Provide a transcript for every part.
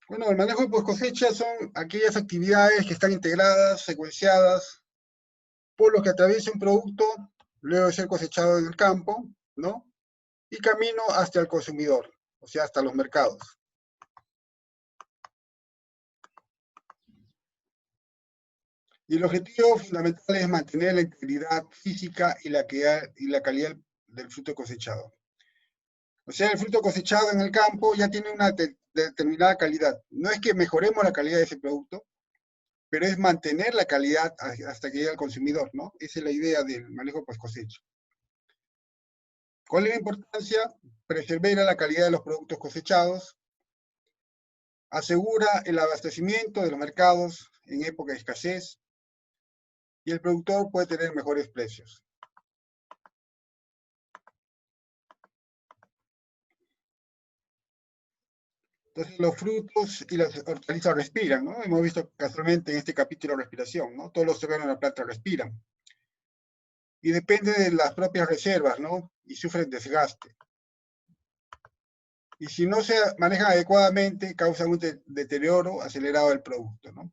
Bueno, el manejo de post cosecha son aquellas actividades que están integradas, secuenciadas, por los que atraviesa un producto luego de ser cosechado en el campo, ¿no? Y camino hasta el consumidor, o sea, hasta los mercados. Y el objetivo fundamental es mantener la integridad física y la calidad del fruto cosechado. O sea, el fruto cosechado en el campo ya tiene una determinada calidad. No es que mejoremos la calidad de ese producto, pero es mantener la calidad hasta que llegue al consumidor, ¿no? Esa es la idea del manejo post cosecha. ¿Cuál es la importancia? Preservar la calidad de los productos cosechados, asegura el abastecimiento de los mercados en época de escasez y el productor puede tener mejores precios. Entonces los frutos y las hortalizas respiran, ¿no? Hemos visto casualmente en este capítulo respiración, ¿no? Todos los órganos de la planta respiran. Y depende de las propias reservas, ¿no? Y sufren desgaste. Y si no se manejan adecuadamente, causan un deterioro acelerado del producto, ¿no?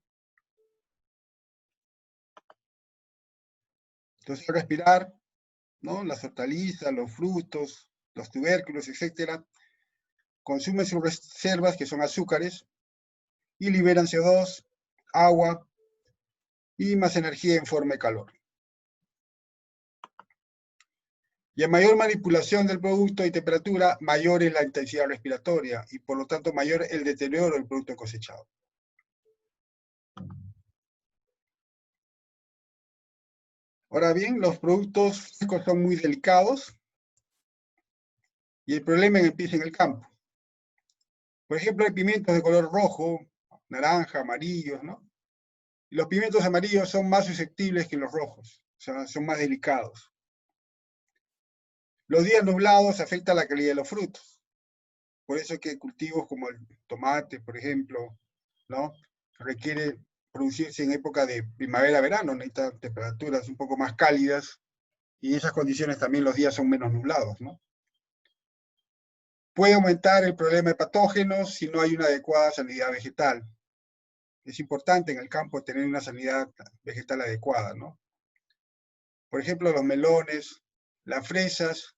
Entonces respirar, ¿no? Las hortalizas, los frutos, los tubérculos, etcétera, consumen sus reservas, que son azúcares, y liberan CO2, agua y más energía en forma de calor. Y a mayor manipulación del producto y temperatura, mayor es la intensidad respiratoria y por lo tanto mayor el deterioro del producto cosechado. Ahora bien, los productos frescos son muy delicados y el problema empieza en el campo. Por ejemplo, hay pimientos de color rojo, naranja, amarillos, ¿no? Y los pimientos amarillos son más susceptibles que los rojos, o sea, son más delicados. Los días nublados afectan la calidad de los frutos. Por eso que cultivos como el tomate, por ejemplo, ¿no? Requiere producirse en época de primavera-verano, necesita temperaturas un poco más cálidas y en esas condiciones también los días son menos nublados, ¿no? Puede aumentar el problema de patógenos si no hay una adecuada sanidad vegetal. Es importante en el campo tener una sanidad vegetal adecuada, ¿no? Por ejemplo, los melones, las fresas,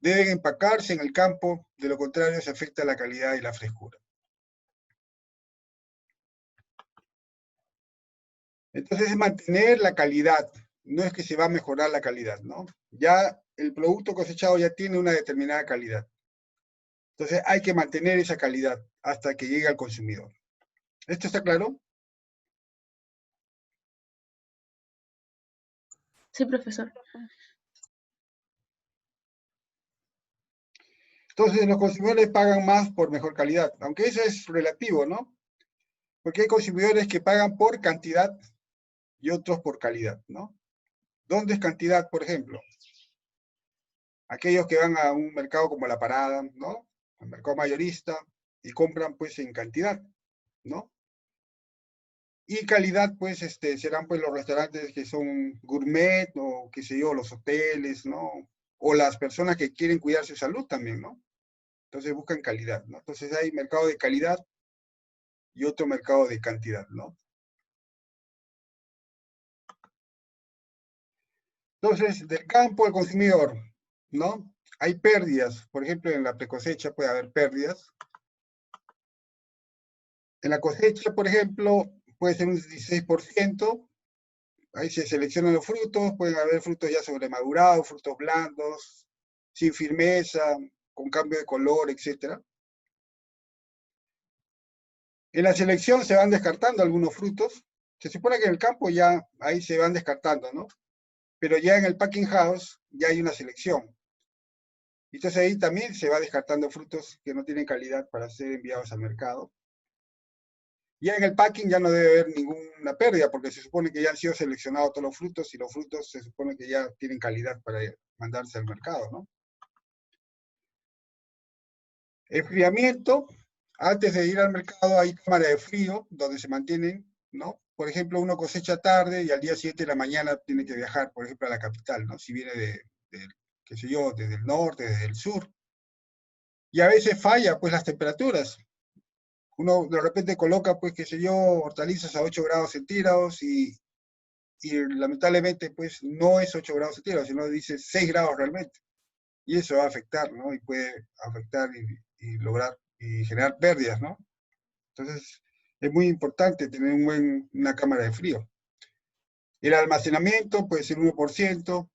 deben empacarse en el campo, de lo contrario se afecta la calidad y la frescura. Entonces es mantener la calidad, no es que se va a mejorar la calidad, ¿no? Ya el producto cosechado ya tiene una determinada calidad. Entonces hay que mantener esa calidad hasta que llegue al consumidor. ¿Esto está claro? Sí, profesor. Entonces los consumidores pagan más por mejor calidad, aunque eso es relativo, ¿no? Porque hay consumidores que pagan por cantidad y otros por calidad, ¿no? ¿Dónde es cantidad, por ejemplo? Aquellos que van a un mercado como La Parada, ¿no? Al mercado mayorista y compran pues en cantidad, ¿no? Y calidad, pues, serán pues los restaurantes que son gourmet o qué sé yo, los hoteles, ¿no? O las personas que quieren cuidar su salud también, ¿no? Entonces buscan calidad, ¿no? Entonces hay mercado de calidad y otro mercado de cantidad, ¿no? Entonces, del campo al consumidor, ¿no? Hay pérdidas, por ejemplo, en la precosecha puede haber pérdidas. En la cosecha, por ejemplo, puede ser un 16%. Ahí se seleccionan los frutos, pueden haber frutos ya sobremadurados, frutos blandos, sin firmeza, con cambio de color, etc. En la selección se van descartando algunos frutos. Se supone que en el campo ya ahí se van descartando, ¿no? Pero ya en el packing house ya hay una selección. Entonces ahí también se va descartando frutos que no tienen calidad para ser enviados al mercado. Ya en el packing ya no debe haber ninguna pérdida, porque se supone que ya han sido seleccionados todos los frutos y los frutos se supone que ya tienen calidad para mandarse al mercado, ¿no? Enfriamiento, antes de ir al mercado hay cámara de frío donde se mantienen, ¿no? Por ejemplo, uno cosecha tarde y al día siguiente de la mañana tiene que viajar, por ejemplo, a la capital, ¿no? Si viene qué sé yo, desde el norte, desde el sur. Y a veces falla, pues, las temperaturas. Uno de repente coloca, pues, qué sé yo, hortalizas a 8 grados centígrados y lamentablemente, pues, no es 8 grados centígrados, sino dice 6 grados realmente. Y eso va a afectar, ¿no? Y puede afectar y lograr y generar pérdidas, ¿no? Entonces, es muy importante tener una cámara de frío. El almacenamiento puede ser 1%.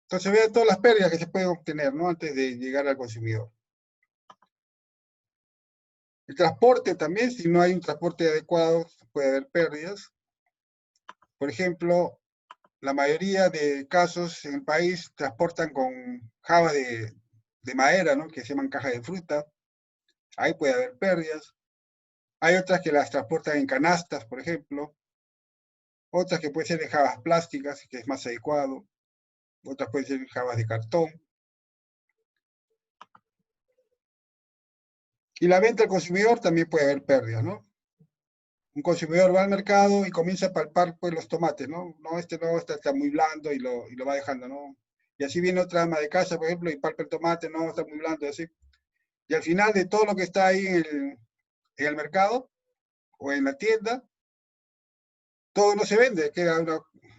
Entonces, vean todas las pérdidas que se pueden obtener, ¿no? Antes de llegar al consumidor. El transporte también, si no hay un transporte adecuado, puede haber pérdidas. Por ejemplo, la mayoría de casos en el país transportan con jabas de madera, ¿no? Que se llaman cajas de fruta. Ahí puede haber pérdidas. Hay otras que las transportan en canastas, por ejemplo. Otras que pueden ser de jabas plásticas, que es más adecuado. Otras pueden ser jabas de cartón. Y la venta al consumidor también puede haber pérdidas, ¿no? Un consumidor va al mercado y comienza a palpar pues, los tomates, ¿no? No, este está muy blando y lo va dejando, ¿no? Y así viene otra ama de casa, por ejemplo, y palpa el tomate, no, está muy blando, y así. Y al final de todo lo que está ahí en el mercado o en la tienda, todo no se vende, queda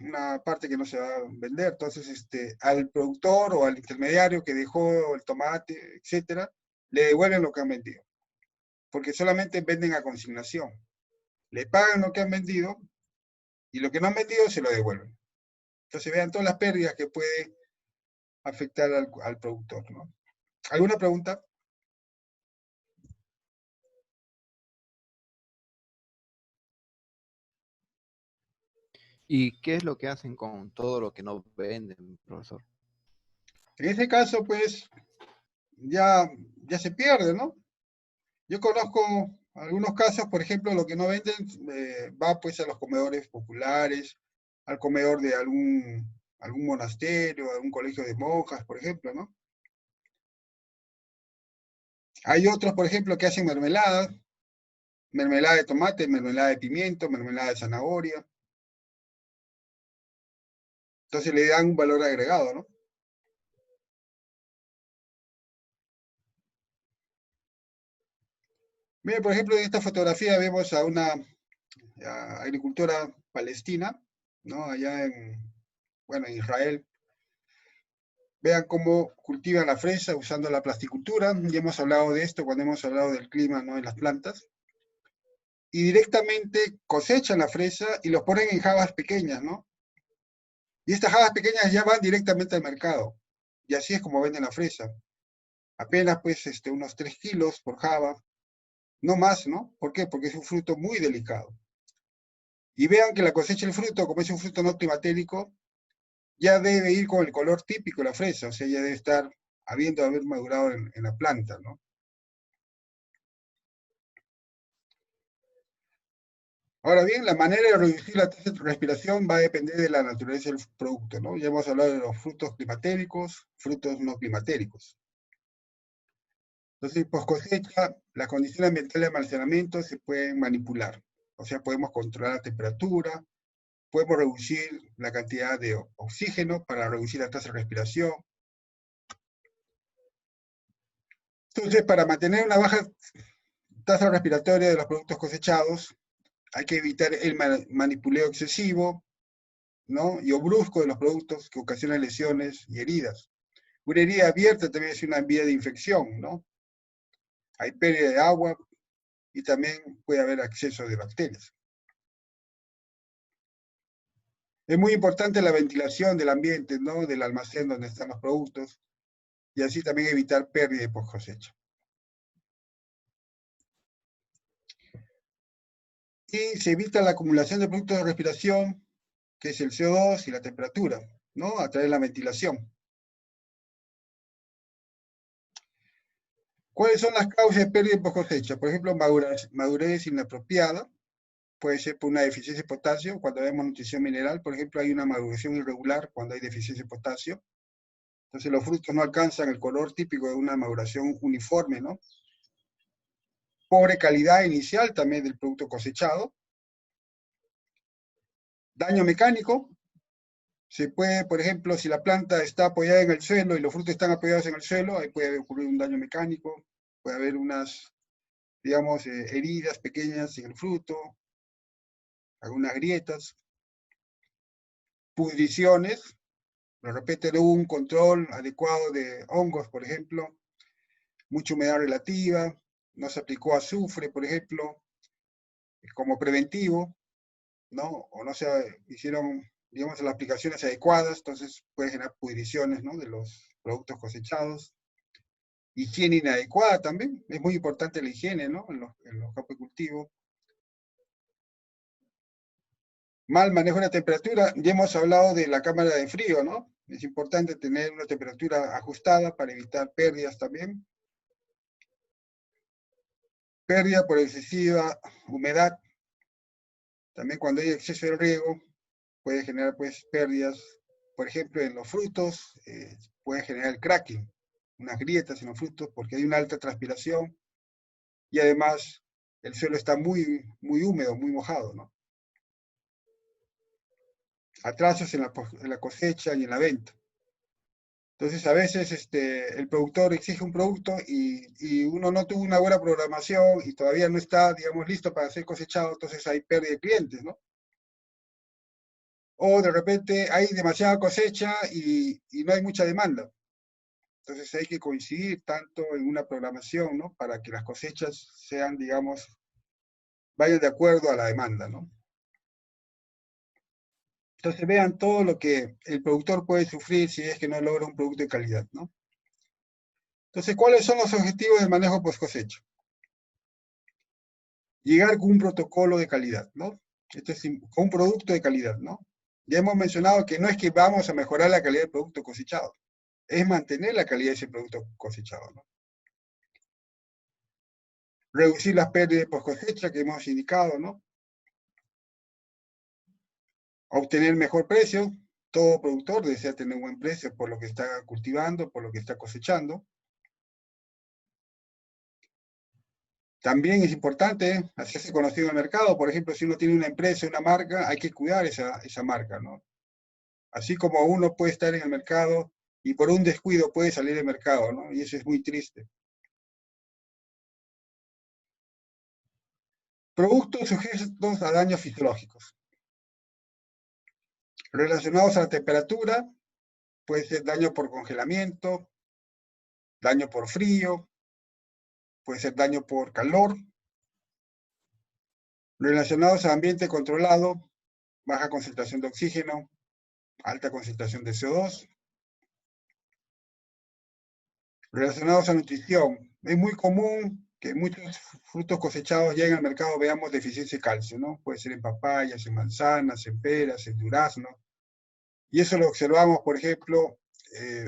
una parte que no se va a vender. Entonces, al productor o al intermediario que dejó el tomate, etcétera, le devuelven lo que han vendido, porque solamente venden a consignación. Le pagan lo que han vendido y lo que no han vendido se lo devuelven. Entonces vean todas las pérdidas que puede afectar al productor, ¿no? ¿Alguna pregunta? ¿Y qué es lo que hacen con todo lo que no venden, profesor? En este caso, pues, ya se pierde, ¿no? Yo conozco algunos casos, por ejemplo, lo que no venden va pues a los comedores populares, al comedor de algún monasterio, algún colegio de monjas, por ejemplo, ¿no? Hay otros, por ejemplo, que hacen mermelada de tomate, mermelada de pimiento, mermelada de zanahoria. Entonces le dan un valor agregado, ¿no? Mira, por ejemplo, en esta fotografía vemos a una agricultora palestina, ¿no? Allá en Israel. Vean cómo cultivan la fresa usando la plasticultura. Ya hemos hablado de esto cuando hemos hablado del clima, ¿no? En las plantas. Y directamente cosechan la fresa y los ponen en jabas pequeñas, ¿no? Y estas jabas pequeñas ya van directamente al mercado. Y así es como venden la fresa. Apenas, pues, unos 3 kilos por jaba. No más, ¿no? ¿Por qué? Porque es un fruto muy delicado. Y vean que la cosecha del fruto, como es un fruto no climatérico, ya debe ir con el color típico de la fresa, o sea, ya debe estar haber madurado en la planta, ¿no? Ahora bien, la manera de reducir la tasa de respiración va a depender de la naturaleza del producto, ¿no? Ya hemos hablado de los frutos climatéricos, frutos no climatéricos. Entonces, post cosecha, las condiciones ambientales de almacenamiento se pueden manipular. O sea, podemos controlar la temperatura, podemos reducir la cantidad de oxígeno para reducir la tasa de respiración. Entonces, para mantener una baja tasa respiratoria de los productos cosechados, hay que evitar el manipuleo excesivo, ¿no? Y o brusco de los productos que ocasionan lesiones y heridas. Una herida abierta también es una vía de infección, ¿no? Hay pérdida de agua y también puede haber acceso de bacterias. Es muy importante la ventilación del ambiente, ¿no? Del almacén donde están los productos y así también evitar pérdida de post cosecha. Y se evita la acumulación de productos de respiración, que es el CO2 y la temperatura, ¿no? A través de la ventilación. ¿Cuáles son las causas de pérdida de post cosecha? Por ejemplo, madurez inapropiada, puede ser por una deficiencia de potasio. Cuando vemos nutrición mineral, por ejemplo, hay una maduración irregular cuando hay deficiencia de potasio. Entonces los frutos no alcanzan el color típico de una maduración uniforme, ¿no? Pobre calidad inicial también del producto cosechado. Daño mecánico. Se puede, por ejemplo, si la planta está apoyada en el suelo y los frutos están apoyados en el suelo, ahí puede ocurrir un daño mecánico, puede haber digamos, heridas pequeñas en el fruto, algunas grietas, pudriciones, de repente no hubo un control adecuado de hongos, por ejemplo, mucha humedad relativa, no se aplicó azufre, por ejemplo, como preventivo, ¿no? O no se hicieron, digamos, las aplicaciones adecuadas, entonces puede generar pudriciones, ¿no? De los productos cosechados. Higiene inadecuada también, es muy importante la higiene, ¿no? En los campos de cultivo. Mal manejo de la temperatura, ya hemos hablado de la cámara de frío, ¿no? Es importante tener una temperatura ajustada para evitar pérdidas también. Pérdida por excesiva humedad. También cuando hay exceso de riego puede generar pues pérdidas. Por ejemplo, en los frutos puede generar el cracking, unas grietas en los frutos porque hay una alta transpiración y además el suelo está muy, muy húmedo, muy mojado, ¿no? Atrasos en la cosecha y en la venta. Entonces, a veces el productor exige un producto y uno no tuvo una buena programación y todavía no está, digamos, listo para ser cosechado, entonces hay pérdida de clientes, ¿no? O de repente hay demasiada cosecha y no hay mucha demanda. Entonces hay que coincidir tanto en una programación, ¿no? Para que las cosechas sean, digamos, vayan de acuerdo a la demanda, ¿no? Entonces vean todo lo que el productor puede sufrir si es que no logra un producto de calidad, ¿no? Entonces, ¿cuáles son los objetivos del manejo post cosecha? Llegar con un protocolo de calidad, ¿no? Esto es con un producto de calidad, ¿no? Ya hemos mencionado que no es que vamos a mejorar la calidad del producto cosechado, es mantener la calidad de ese producto cosechado, ¿no? Reducir las pérdidas post cosecha que hemos indicado, ¿no? Obtener mejor precio. Todo productor desea tener un buen precio por lo que está cultivando, por lo que está cosechando. También es importante hacerse conocido en el mercado. Por ejemplo, si uno tiene una empresa, una marca, hay que cuidar esa marca, ¿no? Así como uno puede estar en el mercado y por un descuido puede salir del mercado, ¿no? Y eso es muy triste. Productos sujetos a daños fisiológicos. Relacionados a la temperatura, puede ser daño por congelamiento, daño por frío, puede ser daño por calor. Relacionados a ambiente controlado, baja concentración de oxígeno, alta concentración de CO2. Relacionados a nutrición, es muy común que muchos frutos cosechados lleguen al mercado veamos deficiencia de calcio, ¿no? Puede ser en papayas, en manzanas, en peras, en duraznos. Y eso lo observamos, por ejemplo,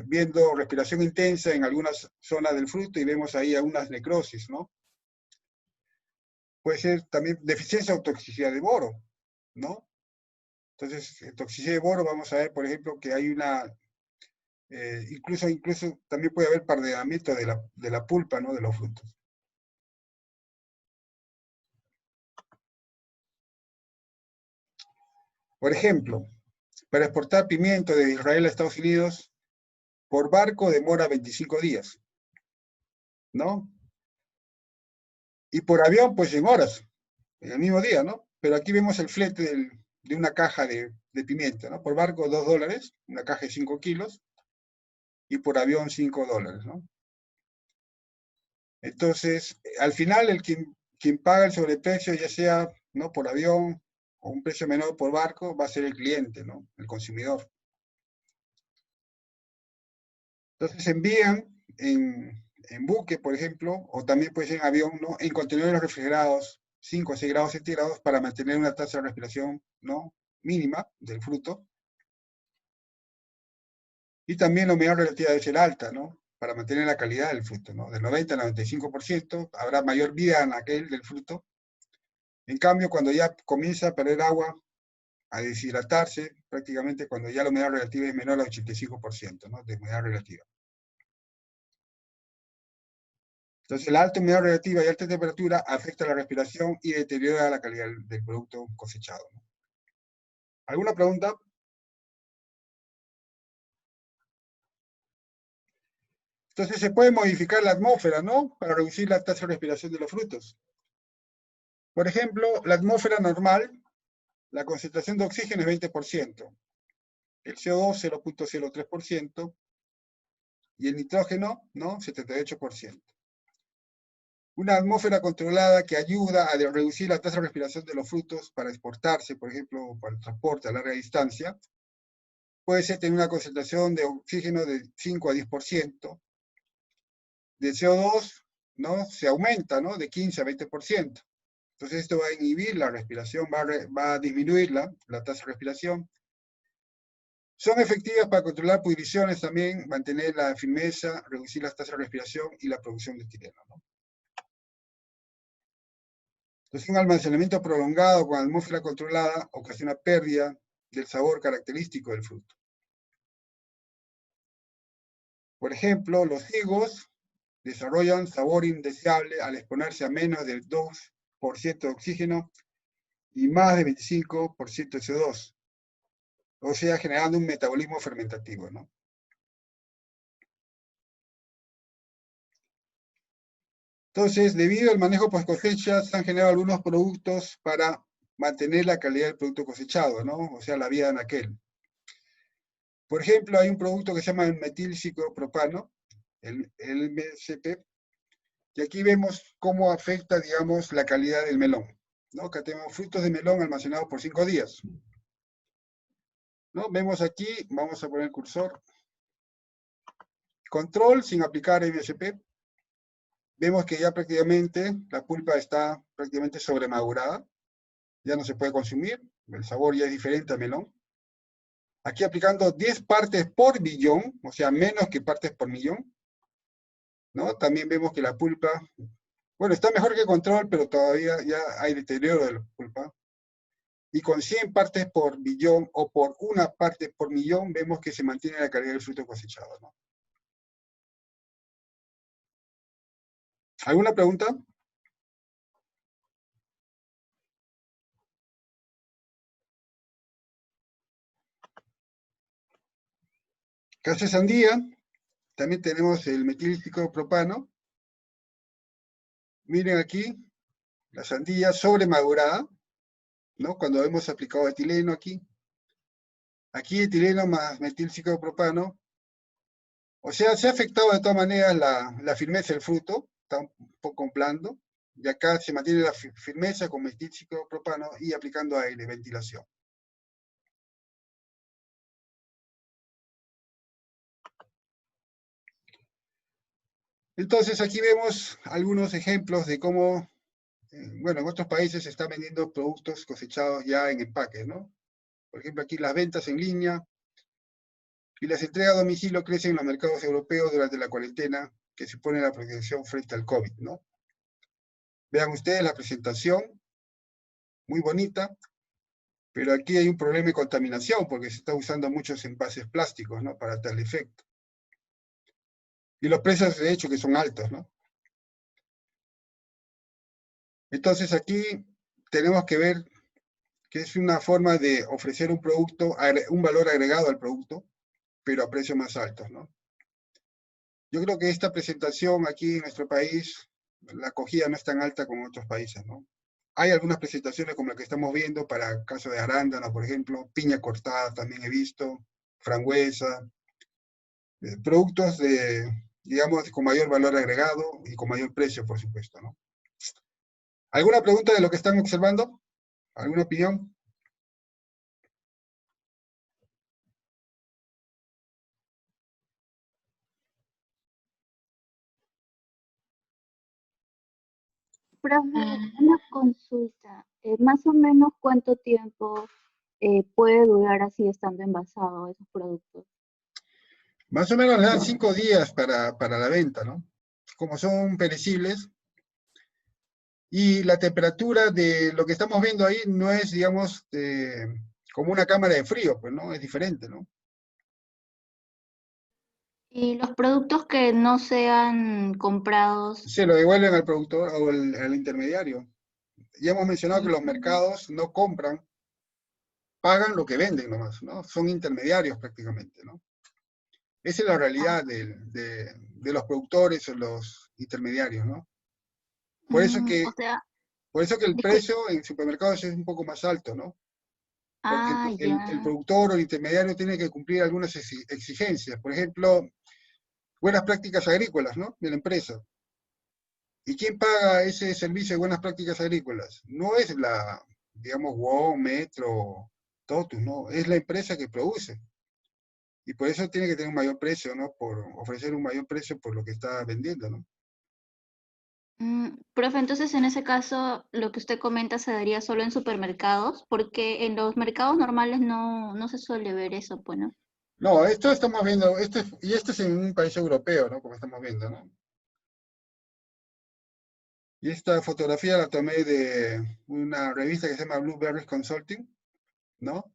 viendo respiración intensa en algunas zonas del fruto y vemos ahí algunas necrosis, ¿no? Puede ser también deficiencia o toxicidad de boro, ¿no? Entonces, en toxicidad de boro vamos a ver, por ejemplo, que hay una, incluso también puede haber pardenamiento de la pulpa, ¿no? De los frutos. Por ejemplo, para exportar pimiento de Israel a Estados Unidos, por barco demora 25 días, ¿no? Y por avión, pues en horas, en el mismo día, ¿no? Pero aquí vemos el flete de una caja de pimienta, ¿no? Por barco $2, una caja de 5 kilos, y por avión $5, ¿no? Entonces, al final, quien paga el sobreprecio, ya sea, ¿no? Por avión o un precio menor por barco, va a ser el cliente, ¿no? El consumidor. Entonces envían en buque, por ejemplo, o también puede ser en avión, ¿no? En contenedores refrigerados, 5 o 6 grados centígrados, para mantener una tasa de respiración, ¿no? Mínima del fruto. Y también la humedad relativa debe ser alta, ¿no? Para mantener la calidad del fruto, ¿no? Del 90 al 95%, habrá mayor vida en aquel del fruto. En cambio, cuando ya comienza a perder agua, a deshidratarse, prácticamente cuando ya la humedad relativa es menor al 85%, ¿no? De humedad relativa. Entonces, la alta humedad relativa y alta temperatura afecta la respiración y deteriora la calidad del producto cosechado, ¿no? ¿Alguna pregunta? Entonces se puede modificar la atmósfera, ¿no? Para reducir la tasa de respiración de los frutos. Por ejemplo, la atmósfera normal, la concentración de oxígeno es 20%, el CO2 0,03% y el nitrógeno, ¿no? 78%. Una atmósfera controlada que ayuda a reducir la tasa de respiración de los frutos para exportarse, por ejemplo, para el transporte a larga distancia, puede ser tener una concentración de oxígeno de 5 a 10%, de CO2, ¿no? Se aumenta, ¿no? De 15 a 20%. Entonces esto va a inhibir la respiración, va a disminuir la tasa de respiración. Son efectivas para controlar pudriciones también, mantener la firmeza, reducir las tasas de respiración y la producción de etileno, ¿no? Entonces, un almacenamiento prolongado con atmósfera controlada ocasiona pérdida del sabor característico del fruto. Por ejemplo, los higos desarrollan sabor indeseable al exponerse a menos del 2% de oxígeno y más de 25% de CO2, o sea, generando un metabolismo fermentativo, ¿no? Entonces, debido al manejo post cosecha, se han generado algunos productos para mantener la calidad del producto cosechado, ¿no? O sea, la vida en aquel. Por ejemplo, hay un producto que se llama el metilciclopropano, el MCP, y aquí vemos cómo afecta, digamos, la calidad del melón, ¿no? Acá tenemos frutos de melón almacenados por 5 días, ¿no? Vemos aquí, vamos a poner el cursor, control sin aplicar MSP. Vemos que ya prácticamente la pulpa está prácticamente sobremadurada, ya no se puede consumir, el sabor ya es diferente al melón. Aquí aplicando 10 partes por billón, o sea, menos que partes por millón, ¿no? También vemos que la pulpa, bueno, está mejor que control, pero todavía ya hay deterioro de la pulpa. Y con 100 partes por billón o por una parte por millón, vemos que se mantiene la calidad del fruto cosechado, ¿no? ¿Alguna pregunta? Caso de sandía, también tenemos el metilciclopropano. Miren aquí, la sandía sobremadurada, ¿no? Cuando hemos aplicado etileno aquí. Aquí etileno más metilciclopropano. O sea, se ha afectado de todas maneras la firmeza del fruto, está un poco blando. Y acá se mantiene la firmeza con metilciclopropano y aplicando aire, ventilación. Entonces aquí vemos algunos ejemplos de cómo, bueno, en otros países se están vendiendo productos cosechados ya en empaques, ¿no? Por ejemplo, aquí las ventas en línea y las entregas a domicilio crecen en los mercados europeos durante la cuarentena que supone la protección frente al COVID, ¿no? Vean ustedes la presentación, muy bonita, pero aquí hay un problema de contaminación porque se está usando muchos envases plásticos, ¿no? Para tal efecto. Y los precios, de hecho, que son altos, ¿no? Entonces aquí tenemos que ver que es una forma de ofrecer un producto, un valor agregado al producto, pero a precios más altos, ¿no? Yo creo que esta presentación aquí en nuestro país, la acogida no es tan alta como en otros países, ¿no? Hay algunas presentaciones como la que estamos viendo para el caso de arándano, por ejemplo, piña cortada también he visto, frambuesa, productos digamos, con mayor valor agregado y con mayor precio, por supuesto, ¿no? ¿Alguna pregunta de lo que están observando? ¿Alguna opinión? Profe, una consulta. Más o menos cuánto tiempo puede durar así estando envasado esos productos. Más o menos le dan 5 días para la venta, ¿no? Como son perecibles, y la temperatura de lo que estamos viendo ahí no es, digamos, como una cámara de frío, pues, ¿no? Es diferente, ¿no? Y los productos que no sean comprados. Se lo devuelven al productor o al intermediario. Ya hemos mencionado que los mercados no compran, pagan lo que venden nomás, ¿no? Son intermediarios prácticamente, ¿no? Esa es la Ah, realidad de los productores o los intermediarios, ¿no? Por eso o que, sea, por eso que el disculpe. precio en supermercados es un poco más alto, ¿no? Porque Ah, el ya. productor o el intermediario tiene que cumplir algunas exigencias. Por ejemplo, buenas prácticas agrícolas, ¿no? De la empresa. ¿Y quién paga ese servicio de buenas prácticas agrícolas? No es la, digamos, WOW, Metro, Totus, no, es la empresa que produce. Y por eso tiene que tener un mayor precio, ¿no? Por ofrecer un mayor precio por lo que está vendiendo, ¿no? Profe, entonces en ese caso lo que usted comenta se daría solo en supermercados, porque en los mercados normales no se suele ver eso, pues, ¿no? No, esto estamos viendo, y esto es en un país europeo, ¿no? Como estamos viendo, ¿no? Y esta fotografía la tomé de una revista que se llama Blueberry Consulting, ¿no?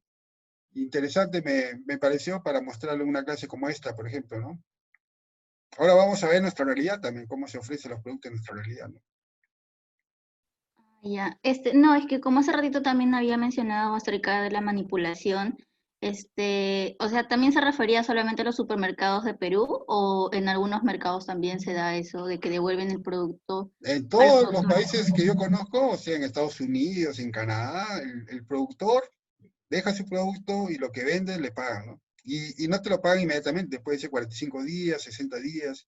Interesante me pareció para mostrarle una clase como esta, por ejemplo, ¿no? Ahora vamos a ver nuestra realidad también, cómo se ofrecen los productos en nuestra realidad, ¿no? Ya, no, es que como hace ratito también había mencionado acerca de la manipulación, o sea, ¿también se refería solamente a los supermercados de Perú o en algunos mercados también se da eso de que devuelven el producto En al todos los productor? países que yo conozco, o sea, en Estados Unidos, en Canadá, el productor deja su producto y lo que vende le pagan, ¿no? Y no te lo pagan inmediatamente, puede ser 45 días, 60 días.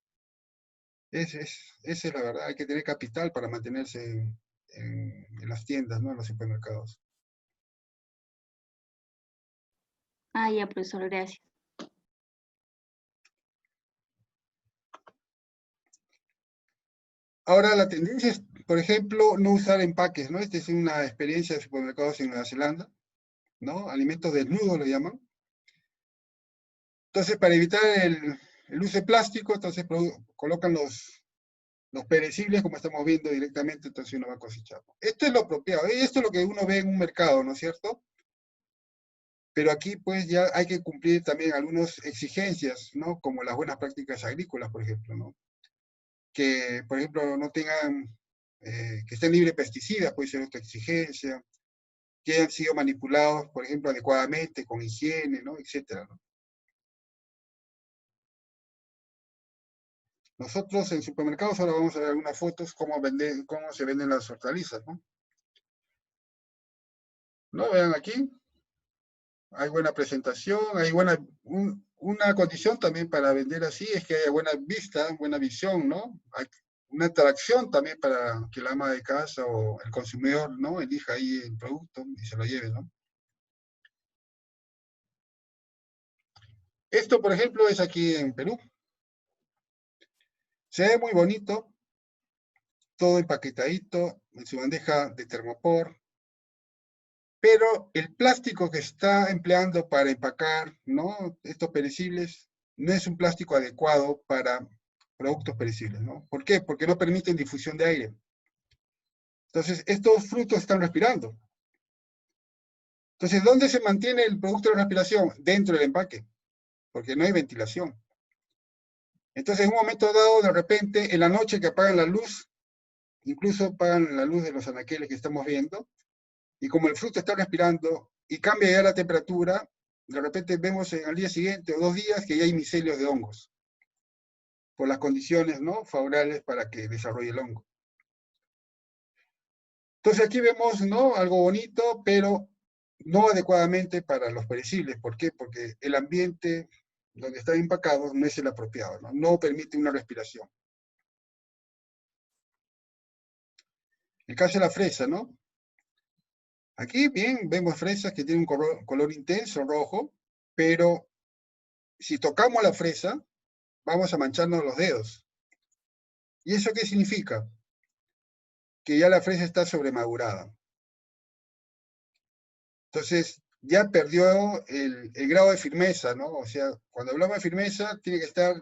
Esa es la verdad, hay que tener capital para mantenerse en las tiendas, ¿no? En los supermercados. Ah, ya, profesor, gracias. Ahora la tendencia es, por ejemplo, no usar empaques, ¿no? Esta es una experiencia de supermercados en Nueva Zelanda, ¿no? Alimentos desnudos lo llaman. Entonces, para evitar el uso de plástico, entonces colocan los perecibles, como estamos viendo directamente, entonces uno va a cosechar. Esto es lo apropiado, y esto es lo que uno ve en un mercado, ¿no es cierto? Pero aquí, pues, ya hay que cumplir también algunas exigencias, ¿no? Como las buenas prácticas agrícolas, por ejemplo, ¿no? Que, por ejemplo, no tengan, que estén libres de pesticidas, puede ser otra exigencia, que hayan sido manipulados, por ejemplo, adecuadamente, con higiene, ¿no? Etcétera, ¿no? Nosotros en supermercados ahora vamos a ver algunas fotos cómo se venden las hortalizas, ¿no? ¿No? Vean aquí, hay buena presentación, hay una condición también para vender así es que haya buena vista, buena visión, ¿no? Hay una atracción también para que la ama de casa o el consumidor, ¿no? Elija ahí el producto y se lo lleve, ¿no? Esto, por ejemplo, es aquí en Perú. Se ve muy bonito, todo empaquetadito en su bandeja de termopor, pero el plástico que está empleando para empacar, ¿no? Estos perecibles no es un plástico adecuado para productos perecibles, ¿no? ¿Por qué? Porque no permiten difusión de aire. Entonces, estos frutos están respirando. Entonces, ¿dónde se mantiene el producto de respiración? Dentro del empaque, porque no hay ventilación. Entonces, en un momento dado, de repente, en la noche que apagan la luz, incluso apagan la luz de los anaqueles que estamos viendo, y como el fruto está respirando y cambia ya la temperatura, de repente vemos al día siguiente o 2 días que ya hay micelios de hongos, por las condiciones, ¿no? Favorables para que desarrolle el hongo. Entonces aquí vemos, ¿no? Algo bonito, pero no adecuadamente para los perecibles. ¿Por qué? Porque el ambiente donde están empacados no es el apropiado, ¿no? No permite una respiración. El caso de la fresa, ¿no? Aquí, bien, vemos fresas que tienen un color intenso, rojo, pero si tocamos la fresa, vamos a mancharnos los dedos. ¿Y eso qué significa? Que ya la fresa está sobremadurada. Entonces, ya perdió el grado de firmeza, ¿no? O sea, cuando hablamos de firmeza, tiene que estar,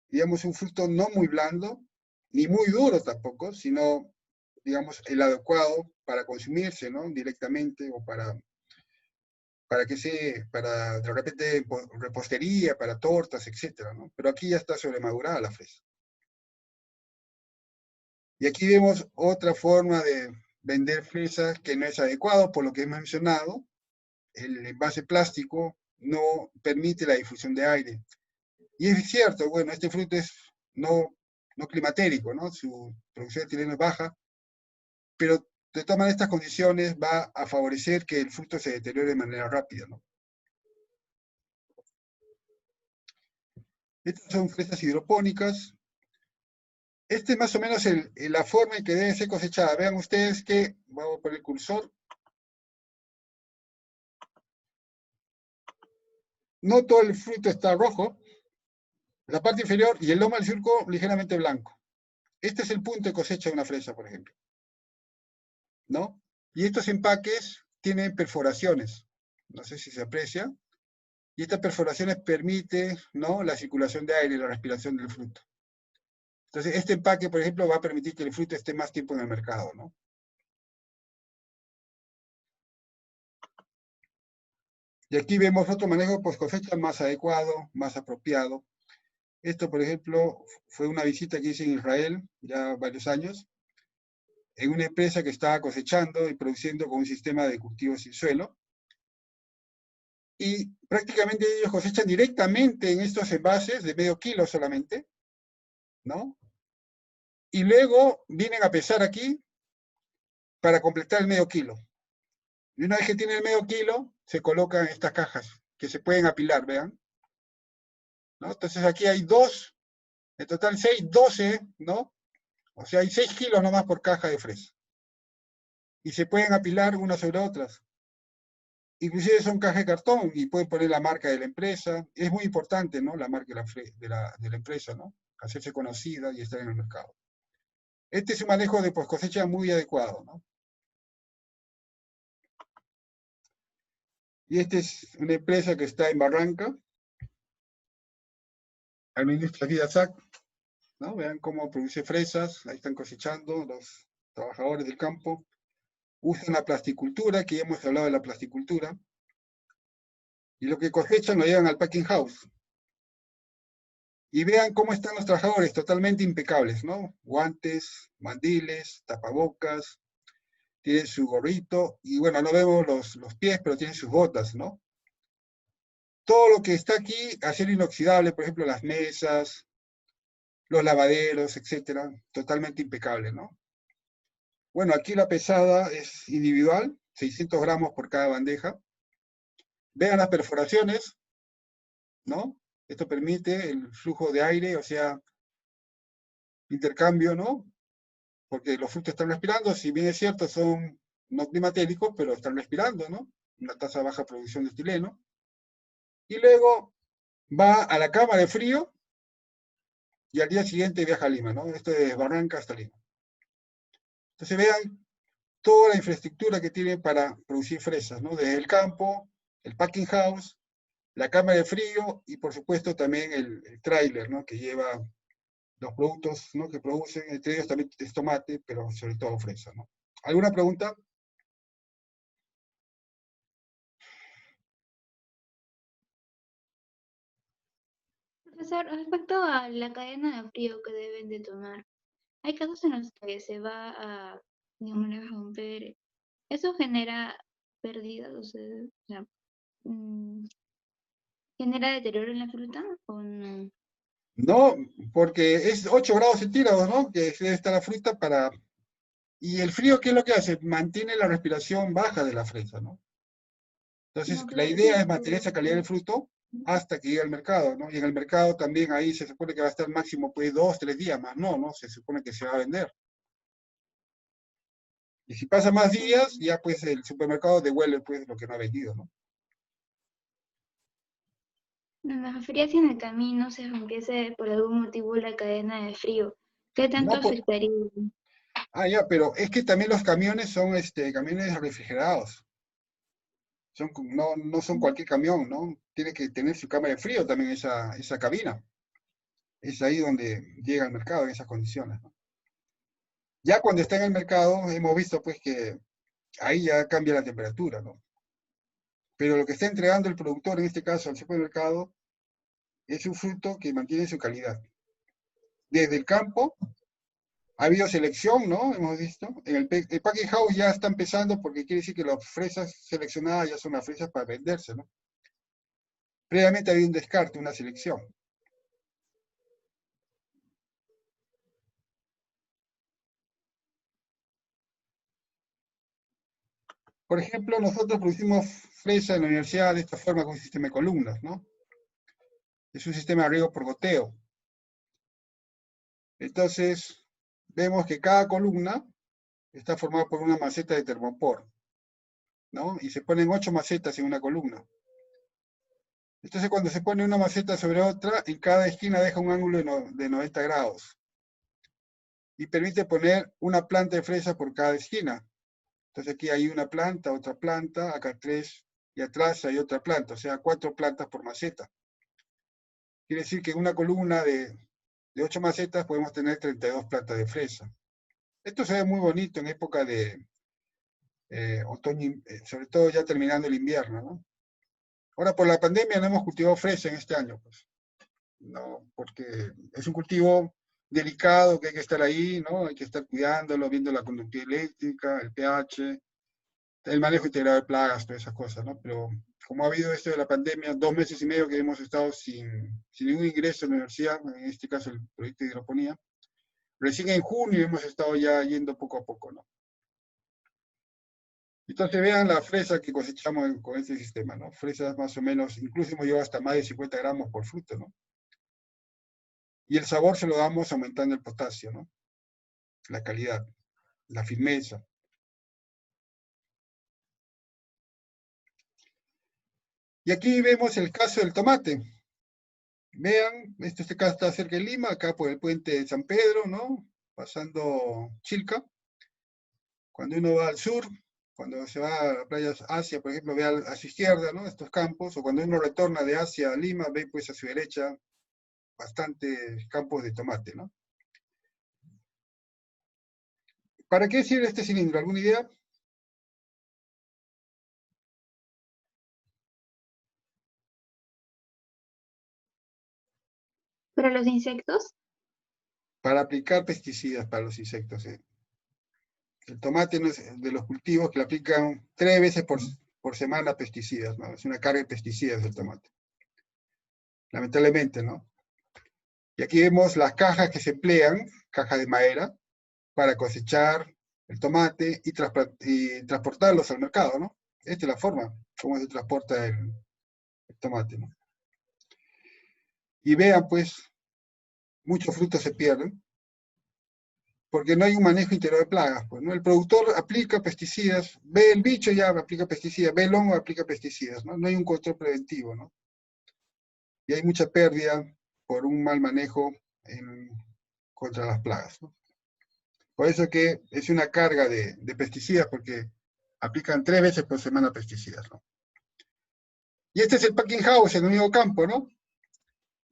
digamos, un fruto no muy blando, ni muy duro tampoco, sino, digamos, el adecuado para consumirse, ¿no? Directamente o para de repente repostería, para tortas, etcétera, ¿no? Pero aquí ya está sobremadurada la fresa. Y aquí vemos otra forma de vender fresas que no es adecuado, por lo que hemos mencionado. El envase plástico no permite la difusión de aire. Y es cierto, bueno, este fruto es no climatérico, ¿no? Su producción de etileno es baja, pero de todas maneras estas condiciones va a favorecer que el fruto se deteriore de manera rápida, ¿no? Estas son fresas hidropónicas. Este es más o menos la forma en que debe ser cosechada. Vean ustedes que, vamos a poner el cursor, no todo el fruto está rojo, la parte inferior y el lomo del surco ligeramente blanco. Este es el punto de cosecha de una fresa, por ejemplo, ¿no? Y estos empaques tienen perforaciones, no sé si se aprecia, y estas perforaciones permiten, ¿no?, la circulación de aire y la respiración del fruto. Entonces, este empaque, por ejemplo, va a permitir que el fruto esté más tiempo en el mercado, ¿no? Y aquí vemos otro manejo post cosecha más adecuado, más apropiado. Esto, por ejemplo, fue una visita que hice en Israel, ya varios años, en una empresa que estaba cosechando y produciendo con un sistema de cultivo sin suelo. Y prácticamente ellos cosechan directamente en estos envases de medio kilo solamente, ¿no? Y luego vienen a pesar aquí para completar el medio kilo. Y una vez que tiene el medio kilo, se colocan estas cajas que se pueden apilar, vean, ¿no? Entonces aquí hay dos, en total 6, 12, ¿no? O sea, hay 6 kilos nomás por caja de fresa. Y se pueden apilar unas sobre otras. Inclusive son cajas de cartón y pueden poner la marca de la empresa. Es muy importante, ¿no? La marca de la empresa, ¿no? Hacerse conocida y estar en el mercado. Este es un manejo de post cosecha muy adecuado, ¿no? Y esta es una empresa que está en Barranca, administra Vida SAC, ¿no? Vean cómo produce fresas, ahí están cosechando los trabajadores del campo. Usan la plasticultura, que ya hemos hablado de la plasticultura, y lo que cosechan lo llevan al packing house. Y vean cómo están los trabajadores, totalmente impecables, ¿no? Guantes, mandiles, tapabocas, tienen su gorrito, y bueno, no vemos los pies, pero tienen sus botas, ¿no? Todo lo que está aquí, acero inoxidable, por ejemplo, las mesas, los lavaderos, etcétera, totalmente impecable, ¿no? Bueno, aquí la pesada es individual, 600 gramos por cada bandeja. Vean las perforaciones, ¿no? Esto permite el flujo de aire, o sea, intercambio, ¿no? Porque los frutos están respirando, si bien es cierto, son no climatéricos, pero están respirando, ¿no? Una tasa de baja producción de etileno. Y luego va a la cama de frío y al día siguiente viaja a Lima, ¿no? Esto es de Barranca hasta Lima. Entonces vean toda la infraestructura que tiene para producir fresas, ¿no? Desde el campo, el packing house, la cámara de frío y por supuesto también el tráiler, ¿no? Que lleva los productos, ¿no?, que producen, entre ellos también es tomate, pero sobre todo fresa, ¿no? ¿Alguna pregunta? Profesor, respecto a la cadena de frío que deben de tomar, hay casos en los que se va a, digamos, a romper. ¿Eso genera pérdidas? O sea, mm, ¿genera deterioro en la fruta o no? No, porque es 8 grados centígrados, ¿no? Que debe estar la fruta para... Y el frío, ¿qué es lo que hace? Mantiene la respiración baja de la fresa, ¿no? Entonces, No, la claro, idea sí, es mantener esa calidad del fruto hasta que llegue al mercado, ¿no? Y en el mercado también ahí se supone que va a estar máximo, pues, 2, 3 días más. No, ¿no? Se supone que se va a vender. Y si pasa más días, ya, pues, el supermercado devuelve, pues, lo que no ha vendido, ¿no? me refería si en el camino se rompiese por algún motivo la cadena de frío. ¿Qué tanto No, afectaría? ya, pero es que también los camiones son, camiones refrigerados. No son cualquier camión, ¿no? Tiene que tener su cámara de frío también esa cabina. Es ahí donde llega al mercado en esas condiciones, ¿no? Ya cuando está en el mercado, hemos visto pues que ahí ya cambia la temperatura, ¿no? Pero lo que está entregando el productor, en este caso al supermercado, es un fruto que mantiene su calidad. Desde el campo ha habido selección, ¿no? Hemos visto. El packing house ya está empezando porque quiere decir que las fresas seleccionadas ya son las fresas para venderse, ¿no? Previamente había un descarte, una selección. Por ejemplo, nosotros producimos fresa en la universidad de esta forma con un sistema de columnas, ¿no? Es un sistema de riego por goteo. Entonces, vemos que cada columna está formada por una maceta de termopor, ¿no? Y se ponen 8 macetas en una columna. Entonces, cuando se pone una maceta sobre otra, en cada esquina deja un ángulo de 90 grados. Y permite poner una planta de fresa por cada esquina. Entonces aquí hay una planta, otra planta, acá 3, y atrás hay otra planta, o sea, 4 plantas por maceta. Quiere decir que en una columna de 8 macetas podemos tener 32 plantas de fresa. Esto se ve muy bonito en época de otoño, sobre todo ya terminando el invierno, ¿no? Ahora, por la pandemia no hemos cultivado fresa en este año, pues, ¿no? Porque es un cultivo delicado que hay que estar ahí, ¿no? Hay que estar cuidándolo, viendo la conductividad eléctrica, el pH, el manejo integrado de plagas, todas esas cosas, ¿no? Pero como ha habido esto de la pandemia, 2 meses y medio que hemos estado sin ningún ingreso en la universidad, en este caso el proyecto de hidroponía, recién en junio hemos estado ya yendo poco a poco, ¿no? Entonces vean la fresa que cosechamos con este sistema, ¿no? Fresas más o menos, incluso hemos llegado hasta más de 50 gramos por fruto, ¿no? Y el sabor se lo damos aumentando el potasio, ¿no? La calidad, la firmeza. Y aquí vemos el caso del tomate. Vean, este caso está cerca de Lima, acá por el puente de San Pedro, ¿no? Pasando Chilca. Cuando uno va al sur, cuando se va a la playa Asia, por ejemplo, ve a su izquierda, ¿no? Estos campos, o cuando uno retorna de Asia a Lima, ve pues a su derecha bastantes campos de tomate, ¿no? ¿Para qué sirve este cilindro? ¿Alguna idea? ¿Para los insectos? Para aplicar pesticidas para los insectos. El tomate no es de los cultivos que le aplican 3 veces por semana pesticidas, ¿no? Es una carga de pesticidas el tomate. Lamentablemente, ¿no? Y aquí vemos las cajas que se emplean, cajas de madera, para cosechar el tomate y transportarlos al mercado, ¿no? Esta es la forma como se transporta el tomate, ¿no? Y vean, pues, muchos frutos se pierden, porque no hay un manejo integral de plagas, pues, ¿no? El productor aplica pesticidas, ve el bicho ya aplica pesticidas, ve el hongo aplica pesticidas, ¿no? No hay un control preventivo, ¿no? Y hay mucha pérdida por un mal manejo contra las plagas, ¿no? Por eso que es una carga de pesticidas, porque aplican 3 veces por semana pesticidas, ¿no? Y este es el packing house en el mismo campo, ¿no?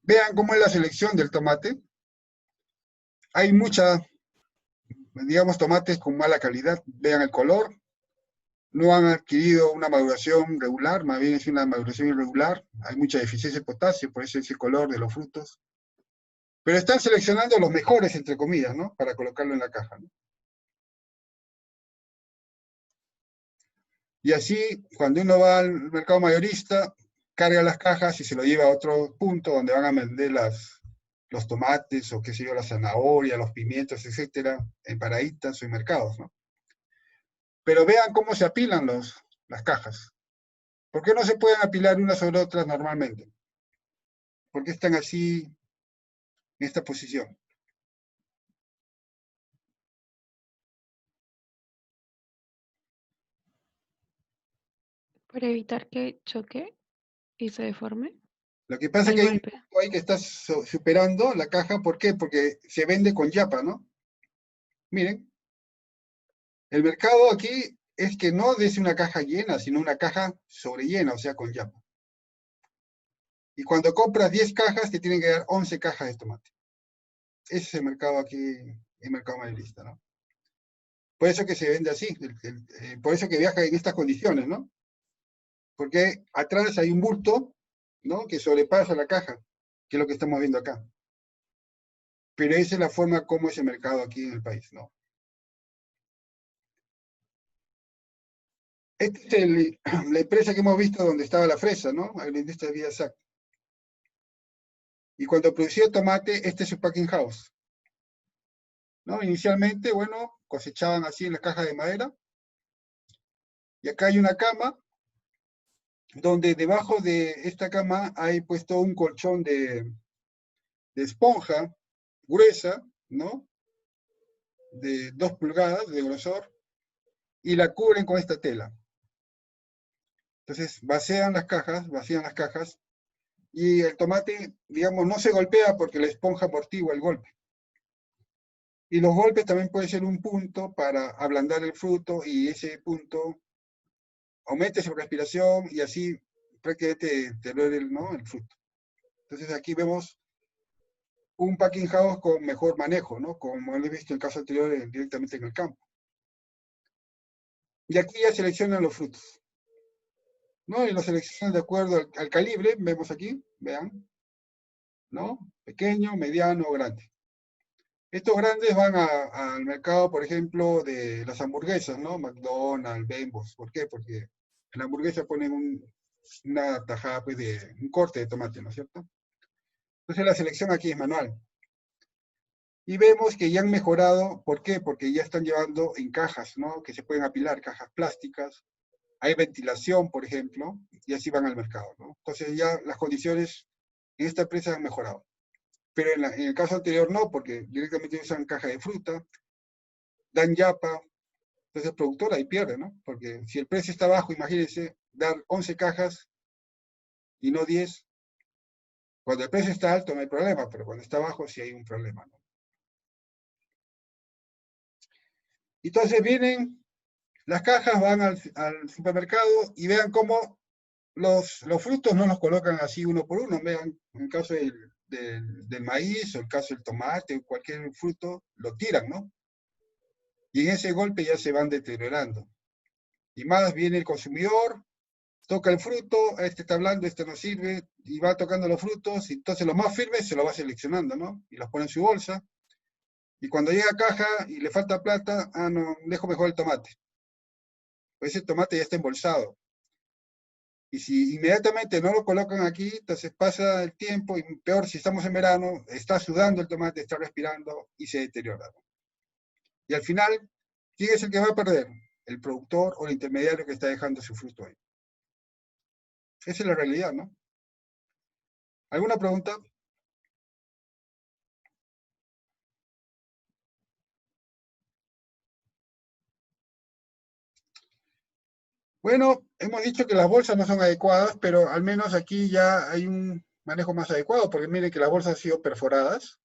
Vean cómo es la selección del tomate. Hay digamos, tomates con mala calidad. Vean el color. No han adquirido una maduración regular, más bien es una maduración irregular. Hay mucha deficiencia de potasio, por eso es el color de los frutos. Pero están seleccionando los mejores, entre comillas, ¿no? Para colocarlo en la caja, ¿no? Y así, cuando uno va al mercado mayorista, carga las cajas y se lo lleva a otro punto donde van a vender los tomates o qué sé yo, la zanahoria, los pimientos, etcétera, en paraditas o en mercados, ¿no? Pero vean cómo se apilan las cajas. ¿Por qué no se pueden apilar unas sobre otras normalmente? ¿Por qué están así en esta posición? Para evitar que choque y se deforme Lo que pasa es al que hay un golpe. punto ahí que está superando la caja. ¿Por qué? Porque se vende con yapa, ¿no? Miren, el mercado aquí es que no des una caja llena, sino una caja sobrellena, o sea, con yapa. Y cuando compras 10 cajas, te tienen que dar 11 cajas de tomate. Ese es el mercado aquí, el mercado mayorista, ¿no? Por eso que se vende así, por eso que viaja en estas condiciones, ¿no? Porque atrás hay un bulto, ¿no? Que sobrepasa la caja, que es lo que estamos viendo acá. Pero esa es la forma como es el mercado aquí en el país, ¿no? Esta es la empresa que hemos visto donde estaba la fresa, ¿no? La industria de Vidasac. Y cuando producía tomate, este es su packing house, ¿no? Inicialmente, bueno, cosechaban así en las cajas de madera. Y acá hay una cama, donde debajo de esta cama hay puesto un colchón de esponja gruesa, ¿no? De 2 pulgadas de grosor, y la cubren con esta tela. Entonces vacían las cajas, y el tomate, digamos, no se golpea porque la esponja amortigua el golpe. Y los golpes también pueden ser un punto para ablandar el fruto, y ese punto aumenta su respiración y así prácticamente deteriora ¿no? el fruto. Entonces aquí vemos un packing house con mejor manejo, ¿no? Como lo he visto en el caso anterior directamente en el campo. Y aquí ya seleccionan los frutos, ¿no? Y los seleccionan de acuerdo al calibre, vemos aquí, vean, ¿no? Pequeño, mediano, grande. Estos grandes van al mercado, por ejemplo, de las hamburguesas, ¿no? McDonald's, Bembos. ¿Por qué? Porque en la hamburguesa ponen una tajada, pues, de un corte de tomate, ¿no es cierto? Entonces la selección aquí es manual. Y vemos que ya han mejorado, ¿por qué? Porque ya están llevando en cajas, ¿no? Que se pueden apilar, cajas plásticas. Hay ventilación, por ejemplo, y así van al mercado, ¿no? Entonces ya las condiciones en esta empresa han mejorado. Pero en el caso anterior no, porque directamente usan caja de fruta, dan yapa, entonces el productor ahí pierde, ¿no? Porque si el precio está bajo, imagínense, dar 11 cajas y no 10. Cuando el precio está alto no hay problema, pero cuando está bajo sí hay un problema, ¿no? Entonces vienen, las cajas van al supermercado y vean cómo los frutos no los colocan así uno por uno. Vean, en el caso del maíz, o el caso del tomate, o cualquier fruto, lo tiran, ¿no? Y en ese golpe ya se van deteriorando. Y más viene el consumidor, toca el fruto, este está hablando, este no sirve, y va tocando los frutos, y entonces los más firmes se los va seleccionando, ¿no? Y los pone en su bolsa. Y cuando llega a caja y le falta plata, no, dejo mejor el tomate. Pues ese tomate ya está embolsado. Y si inmediatamente no lo colocan aquí, entonces pasa el tiempo, y peor si estamos en verano, está sudando el tomate, está respirando y se deteriora. Y al final, ¿quién es el que va a perder? El productor o el intermediario que está dejando su fruto ahí. Esa es la realidad, ¿no? ¿Alguna pregunta? Bueno, hemos dicho que las bolsas no son adecuadas, pero al menos aquí ya hay un manejo más adecuado, porque miren que las bolsas han sido perforadas.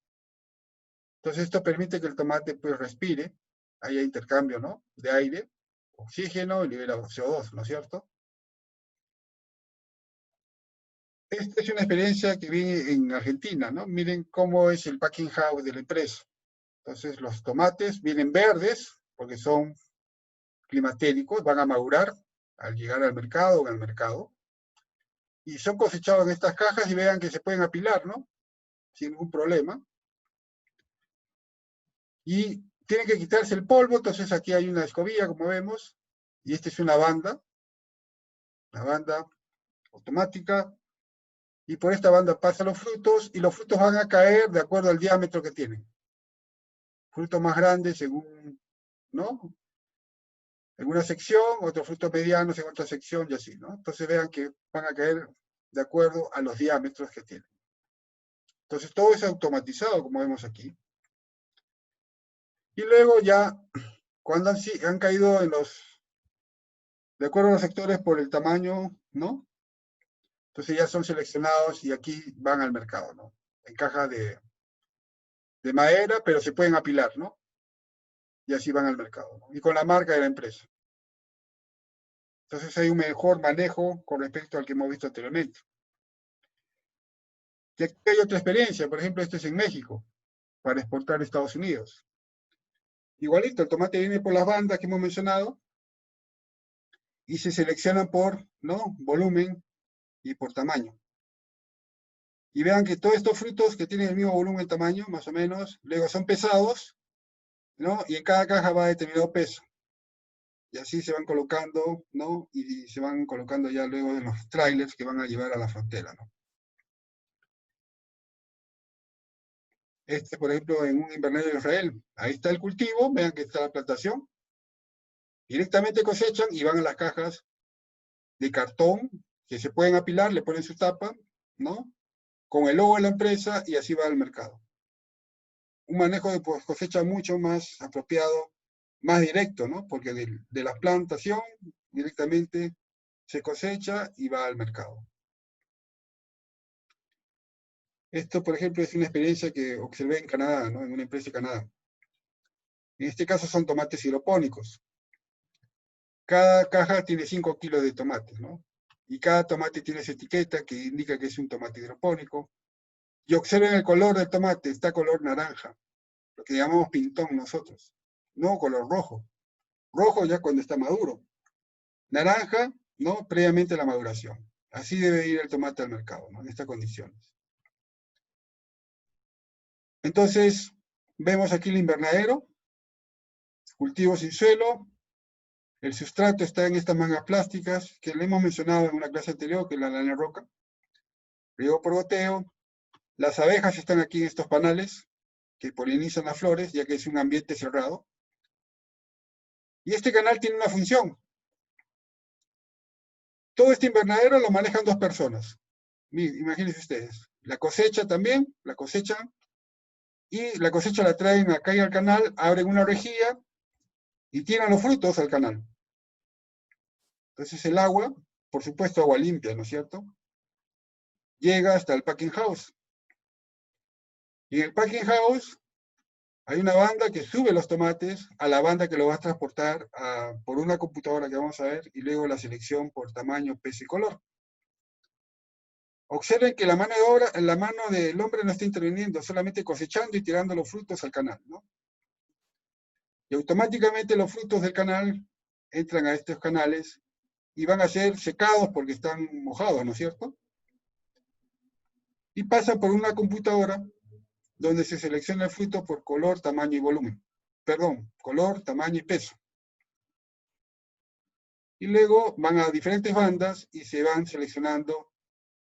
Entonces esto permite que el tomate pues respire, haya intercambio, ¿no? De aire, oxígeno y libera CO2, ¿no es cierto? Esta es una experiencia que vi en Argentina, ¿no? Miren cómo es el packing house de la empresa. Entonces los tomates vienen verdes, porque son climatéricos, van a madurar al llegar al mercado o en el mercado. Y son cosechados en estas cajas y vean que se pueden apilar, ¿no? Sin ningún problema. Y tienen que quitarse el polvo, entonces aquí hay una escobilla, como vemos, y esta es una banda automática, y por esta banda pasan los frutos, y los frutos van a caer de acuerdo al diámetro que tienen. Fruto más grande según, ¿no? En una sección, otros frutos medianos en otra sección, y así, ¿no? Entonces vean que van a caer de acuerdo a los diámetros que tienen. Entonces todo es automatizado, como vemos aquí. Y luego ya, cuando han caído de acuerdo a los sectores por el tamaño, ¿no? Entonces ya son seleccionados y aquí van al mercado, ¿no? En caja de madera, pero se pueden apilar, ¿no? Y así van al mercado, ¿no? Y con la marca de la empresa. Entonces hay un mejor manejo con respecto al que hemos visto anteriormente. Y aquí hay otra experiencia, por ejemplo, esto es en México, para exportar a Estados Unidos. Igualito, el tomate viene por las bandas que hemos mencionado y se seleccionan por, ¿no? Volumen y por tamaño. Y vean que todos estos frutos que tienen el mismo volumen y tamaño, más o menos, luego son pesados, ¿no? Y en cada caja va determinado peso. Y así se van colocando, ¿no? Y se van colocando ya luego en los trailers que van a llevar a la frontera, ¿no? Por ejemplo, en un invernadero de Israel, ahí está el cultivo, vean que está la plantación. Directamente cosechan y van a las cajas de cartón que se pueden apilar, le ponen su tapa, ¿no? Con el logo de la empresa y así va al mercado. Un manejo de cosecha mucho más apropiado, más directo, ¿no? Porque de la plantación directamente se cosecha y va al mercado. Esto, por ejemplo, es una experiencia que observé en Canadá, ¿no? En una empresa de Canadá. En este caso son tomates hidropónicos. Cada caja tiene 5 kilos de tomates, ¿no? Y cada tomate tiene esa etiqueta que indica que es un tomate hidropónico. Y observen el color del tomate, está color naranja, lo que llamamos pintón nosotros, no color rojo. Rojo ya cuando está maduro. Naranja, ¿no? Previamente a la maduración. Así debe ir el tomate al mercado, ¿no? En estas condiciones. Entonces, vemos aquí el invernadero, cultivo sin suelo, el sustrato está en estas mangas plásticas, que le hemos mencionado en una clase anterior, que es la lana roca. Riego por goteo. Las abejas están aquí en estos panales, que polinizan las flores, ya que es un ambiente cerrado. Y este canal tiene una función. Todo este invernadero lo manejan 2 personas. Imagínense ustedes. La cosecha también, la cosechan, y la cosecha la traen acá al canal, abren una rejilla y tiran los frutos al canal. Entonces el agua, por supuesto agua limpia, ¿no es cierto? Llega hasta el packing house. Y en el packing house hay una banda que sube los tomates a la banda que lo va a transportar por una computadora que vamos a ver, y luego la selección por tamaño, peso y color. Observen que la mano de obra, la mano del hombre no está interviniendo, solamente cosechando y tirando los frutos al canal, ¿no? Y automáticamente los frutos del canal entran a estos canales y van a ser secados porque están mojados, ¿no es cierto? Y pasan por una computadora donde se selecciona el fruto por color, tamaño y volumen. Perdón, color, tamaño y peso. Y luego van a diferentes bandas y se van seleccionando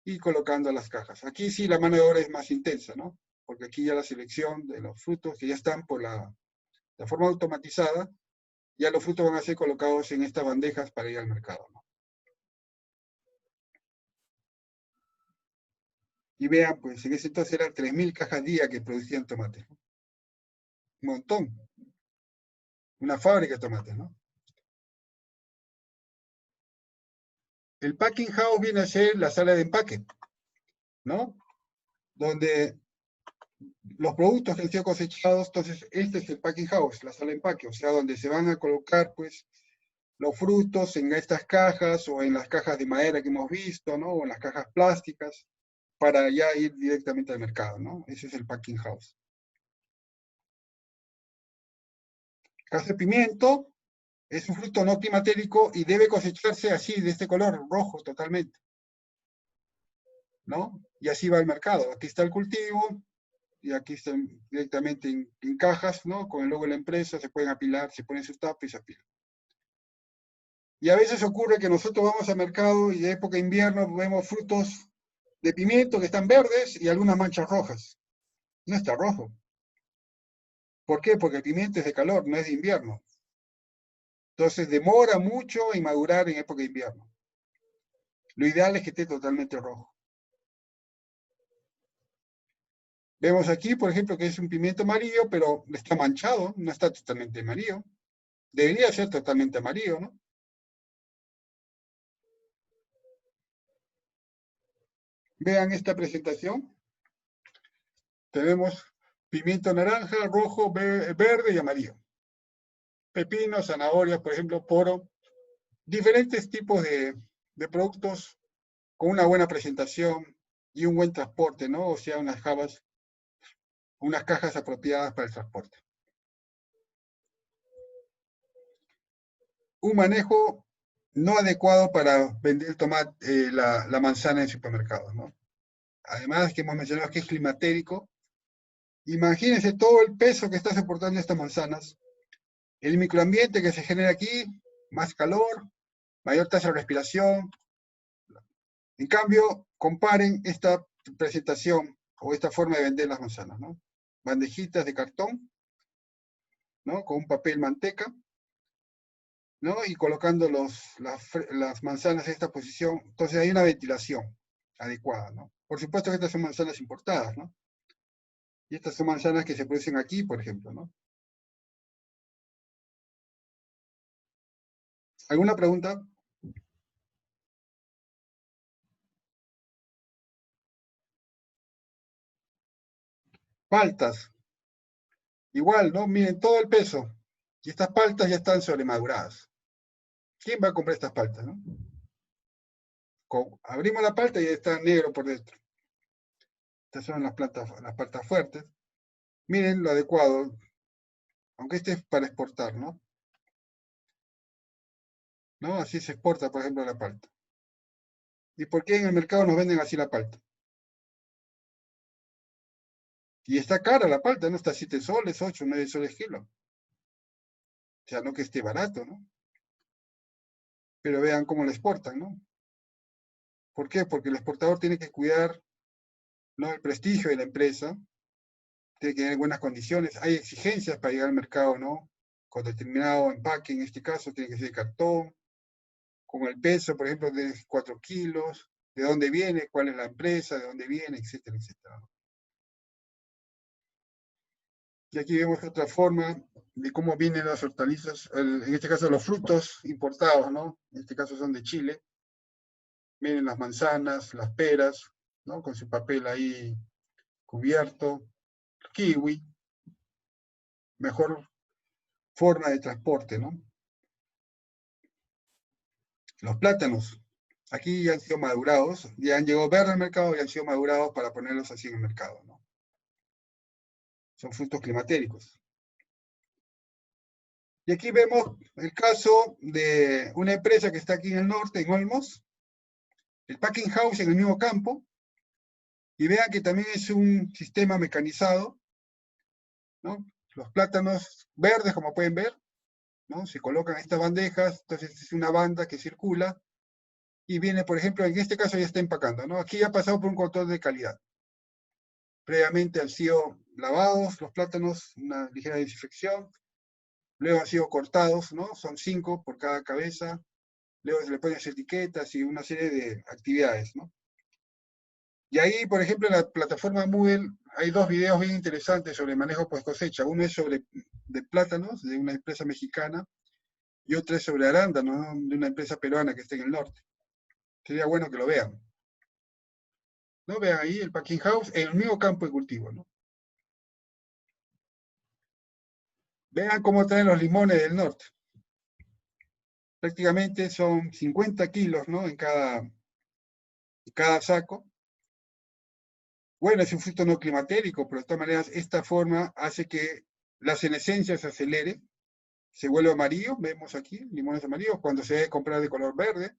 y colocando las cajas. Aquí sí la mano de obra es más intensa, ¿no? Porque aquí ya la selección de los frutos que ya están por la forma automatizada, ya los frutos van a ser colocados en estas bandejas para ir al mercado, ¿no? Y vean, pues en ese entonces eran 3.000 cajas día que producían tomates, ¿no? Un montón. Una fábrica de tomates, ¿no? El packing house viene a ser la sala de empaque, ¿no? Donde los productos que han sido cosechados, entonces este es el packing house, la sala de empaque, o sea, donde se van a colocar, pues, los frutos en estas cajas o en las cajas de madera que hemos visto, ¿no? O en las cajas plásticas, para ya ir directamente al mercado, ¿no? Ese es el packing house. Caso de pimiento es un fruto no climatérico y debe cosecharse así, de este color, rojo totalmente, ¿no? Y así va al mercado. Aquí está el cultivo, y aquí están directamente en cajas, ¿no? Con el logo de la empresa, se pueden apilar, se ponen sus tapas y se apilan. Y a veces ocurre que nosotros vamos al mercado y de época de invierno vemos frutos de pimiento que están verdes y algunas manchas rojas. No está rojo. ¿Por qué? Porque el pimiento es de calor, no es de invierno. Entonces demora mucho en madurar en época de invierno. Lo ideal es que esté totalmente rojo. Vemos aquí, por ejemplo, que es un pimiento amarillo, pero está manchado, no está totalmente amarillo. Debería ser totalmente amarillo, ¿no? Vean esta presentación. Tenemos pimiento naranja, rojo, verde y amarillo. Pepino, zanahorias, por ejemplo, poro. Diferentes tipos de productos con una buena presentación y un buen transporte, ¿no? O sea, unas cajas apropiadas para el transporte. Un manejo no adecuado para vender tomate, la manzana en supermercados, ¿no? Además que hemos mencionado que es climatérico. Imagínense todo el peso que está soportando estas manzanas, el microambiente que se genera aquí, más calor, mayor tasa de respiración. En cambio, comparen esta presentación o esta forma de vender las manzanas, ¿no? Bandejitas de cartón, ¿no? Con un papel manteca, ¿no? Y colocando las manzanas en esta posición. Entonces hay una ventilación adecuada, ¿no? Por supuesto que estas son manzanas importadas, ¿no? Y estas son manzanas que se producen aquí, por ejemplo, ¿no? ¿Alguna pregunta? Paltas. Igual, ¿no? Miren todo el peso. Y estas paltas ya están sobremaduradas. ¿Quién va a comprar estas paltas, no? Abrimos la palta y está negro por dentro. Estas son las paltas fuertes. Miren lo adecuado. Aunque este es para exportar, ¿no? ¿No? Así se exporta, por ejemplo, la palta. ¿Y por qué en el mercado nos venden así la palta? Y está cara la palta, ¿no? Está 7 soles, 8, 9 soles kilo. O sea, no que esté barato, ¿no? Pero vean cómo la exportan, ¿no? ¿Por qué? Porque el exportador tiene que cuidar, ¿no?, el prestigio de la empresa, tiene que tener buenas condiciones, hay exigencias para llegar al mercado, ¿no? Con determinado empaque, en este caso tiene que ser de cartón, con el peso, por ejemplo, de 4 kilos, de dónde viene, cuál es la empresa, de dónde viene, etcétera, etcétera. Y aquí vemos otra forma de cómo vienen las hortalizas, en este caso los frutos importados, ¿no? En este caso son de Chile. Miren las manzanas, las peras, ¿no? Con su papel ahí cubierto. Kiwi. Mejor forma de transporte, ¿no? Los plátanos. Aquí ya han sido madurados, ya han llegado verdes al mercado y han sido madurados para ponerlos así en el mercado, ¿no? Son frutos climatéricos. Y aquí vemos el caso de una empresa que está aquí en el norte, en Olmos, el packing house en el mismo campo, y vean que también es un sistema mecanizado, ¿no? Los plátanos verdes, como pueden ver, ¿no? Se colocan estas bandejas, entonces es una banda que circula, y viene, por ejemplo, en este caso ya está empacando, ¿no? Aquí ya ha pasado por un control de calidad. Previamente han sido lavados los plátanos, una ligera desinfección, luego han sido cortados, ¿no? Son 5 por cada cabeza, luego se le ponen las etiquetas y una serie de actividades, ¿no? Y ahí, por ejemplo, en la plataforma Moodle hay 2 videos bien interesantes sobre manejo post cosecha. Uno es sobre de plátanos, de una empresa mexicana, y otro es sobre arándanos, ¿no?, de una empresa peruana que está en el norte. Sería bueno que lo vean. ¿No? Vean ahí el packing house en el mismo campo de cultivo, ¿no? Vean cómo traen los limones del norte. Prácticamente son 50 kilos, ¿no?, en cada saco. Bueno, es un fruto no climatérico, pero de todas maneras esta forma hace que la senescencia se acelere, se vuelve amarillo, vemos aquí, limones amarillos, cuando se debe comprar de color verde,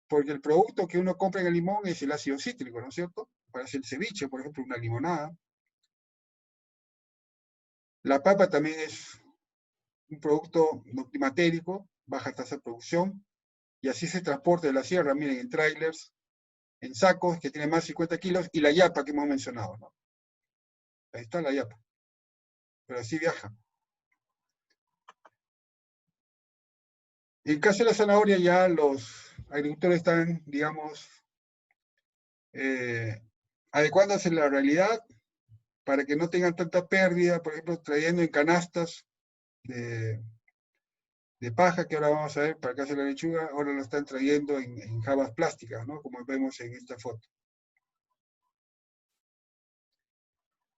porque el producto que uno compra en el limón es el ácido cítrico, ¿no es cierto? Para hacer el ceviche, por ejemplo, una limonada. La papa también es un producto no climatérico, baja tasa de producción, y así se transporta de la sierra, miren, en trailers, en sacos que tienen más de 50 kilos, y la yapa que hemos mencionado, ¿no? Ahí está la yapa, pero así viaja. En el caso de la zanahoria ya los agricultores están, digamos, adecuándose a la realidad para que no tengan tanta pérdida, por ejemplo, trayendo en canastas de paja, que ahora vamos a ver, para el caso de la lechuga, ahora lo están trayendo en jabas plásticas, ¿no?, como vemos en esta foto.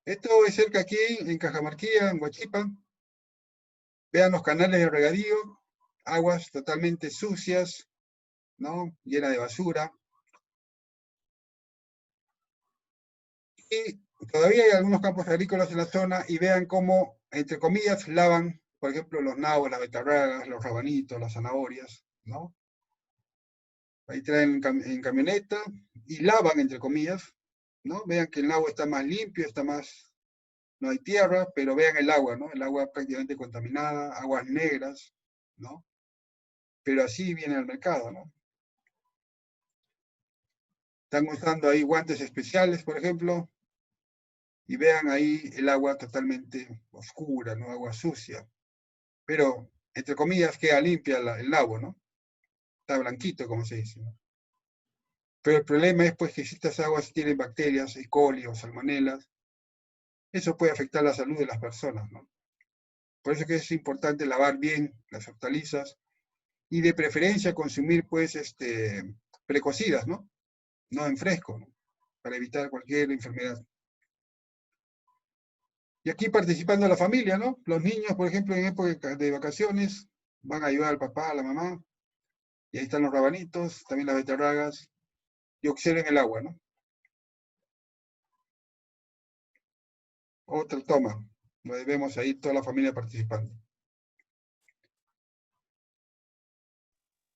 Esto es cerca aquí, en Cajamarquilla, en Huachipa. Vean los canales de regadío, aguas totalmente sucias, ¿no?, llenas de basura. Y todavía hay algunos campos agrícolas en la zona, y vean cómo, entre comillas, lavan, por ejemplo, los nabos, las betarragas, los rabanitos, las zanahorias, ¿no? Ahí traen en camioneta y lavan, entre comillas, ¿no? Vean que el agua está más limpio, está más, no hay tierra, pero vean el agua, ¿no? El agua prácticamente contaminada, aguas negras, ¿no? Pero así viene al mercado, ¿no? Están usando ahí guantes especiales, por ejemplo, y vean ahí el agua totalmente oscura, ¿no? Agua sucia. Pero entre comillas, queda limpia el nabo, ¿no? Está blanquito, como se dice, ¿no? Pero el problema es pues que si estas aguas tienen bacterias, E. coli o salmonelas, eso puede afectar la salud de las personas, ¿no? Por eso que es importante lavar bien las hortalizas y de preferencia consumir pues precocidas, ¿no? No en fresco, ¿no? Para evitar cualquier enfermedad. Y aquí participando la familia, ¿no? Los niños, por ejemplo, en época de vacaciones, van a ayudar al papá, a la mamá, y ahí están los rabanitos, también las beterragas, y observen el agua, ¿no? Otra toma, donde vemos ahí toda la familia participando.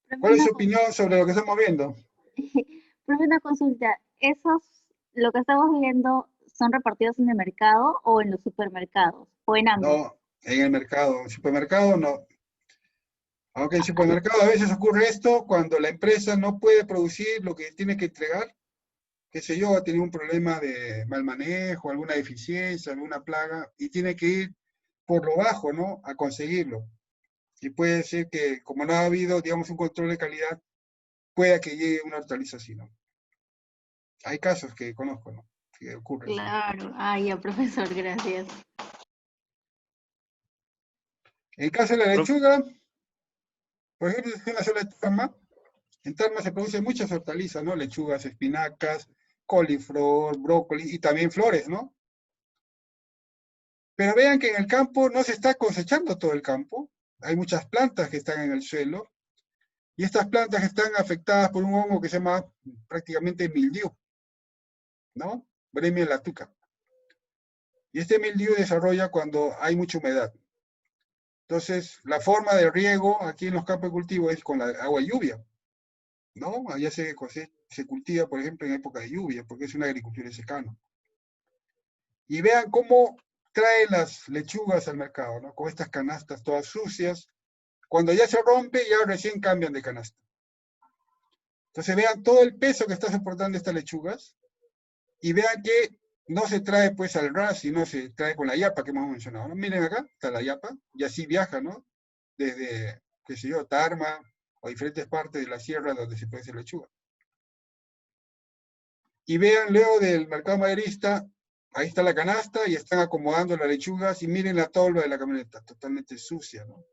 Profe, ¿Cuál es su opinión sobre lo que estamos viendo? profe, una consulta. Lo que estamos viendo, son repartidos en el mercado o en los supermercados? ¿O en ambos? No, en el mercado, en el supermercado no. Aunque en el supermercado a veces ocurre esto cuando la empresa no puede producir lo que tiene que entregar, qué sé yo, ha tenido un problema de mal manejo, alguna deficiencia, alguna plaga, y tiene que ir por lo bajo, ¿no? A conseguirlo. Y puede ser que, como no ha habido, digamos, un control de calidad, pueda que llegue una hortaliza así, ¿no? Hay casos que conozco, ¿no? Que ocurre eso. Claro. Ah, ya, profesor, gracias. En el caso de la Prof, lechuga, por ejemplo, en la sola Tarma, en Tarma se producen muchas hortalizas, ¿no? Lechugas, espinacas, coliflor, brócoli y también flores, ¿no? Pero vean que en el campo no se está cosechando todo el campo. Hay muchas plantas que están en el suelo y estas plantas están afectadas por un hongo que se llama prácticamente mildiu, ¿no? Bremia latuca. Y este mildiu desarrolla cuando hay mucha humedad. Entonces, la forma de riego aquí en los campos de cultivo es con la agua lluvia, ¿no? Allá se cultiva, por ejemplo, en época de lluvia, porque es una agricultura de secano. Y vean cómo traen las lechugas al mercado, ¿no? Con estas canastas todas sucias. Cuando ya se rompe, ya recién cambian de canasta. Entonces vean todo el peso que está soportando estas lechugas y vean que no se trae pues al ras, sino se trae con la yapa que hemos mencionado, ¿no? Miren acá, está la yapa, y así viaja, ¿no? Desde, qué sé yo, Tarma o diferentes partes de la sierra donde se puede hacer lechuga. Y vean luego del mercado maderista, ahí está la canasta y están acomodando las lechugas y miren la tolva de la camioneta, totalmente sucia, ¿no?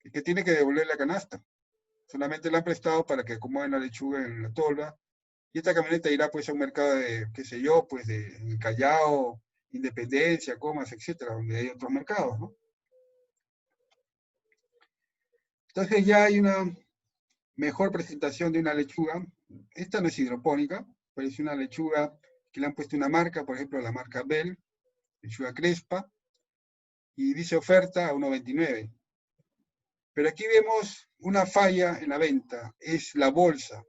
Y que tiene que devolver la canasta. Solamente la han prestado para que acomoden la lechuga en la tolva. Y esta camioneta irá pues a un mercado de, qué sé yo, pues de Callao, Independencia, Comas, etcétera, donde hay otros mercados, ¿no? Entonces ya hay una mejor presentación de una lechuga. Esta no es hidropónica, pero es una lechuga que le han puesto una marca, por ejemplo, la marca Bell, lechuga crespa, y dice oferta a 1.29. Pero aquí vemos una falla en la venta, es la bolsa.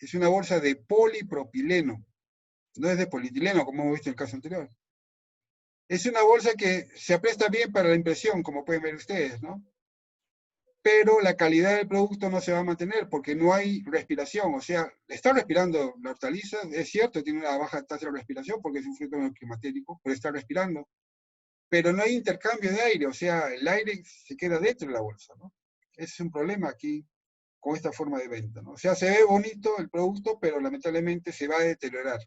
Es una bolsa de polipropileno, no es de polietileno, como hemos visto en el caso anterior. Es una bolsa que se apresta bien para la impresión, como pueden ver ustedes, ¿no? Pero la calidad del producto no se va a mantener porque no hay respiración, o sea, está respirando la hortaliza, es cierto, tiene una baja tasa de respiración porque es un fruto climatérico, pero está respirando. Pero no hay intercambio de aire, o sea, el aire se queda dentro de la bolsa, ¿no? Ese es un problema aquí con esta forma de venta, ¿no? O sea, se ve bonito el producto, pero lamentablemente se va a deteriorar.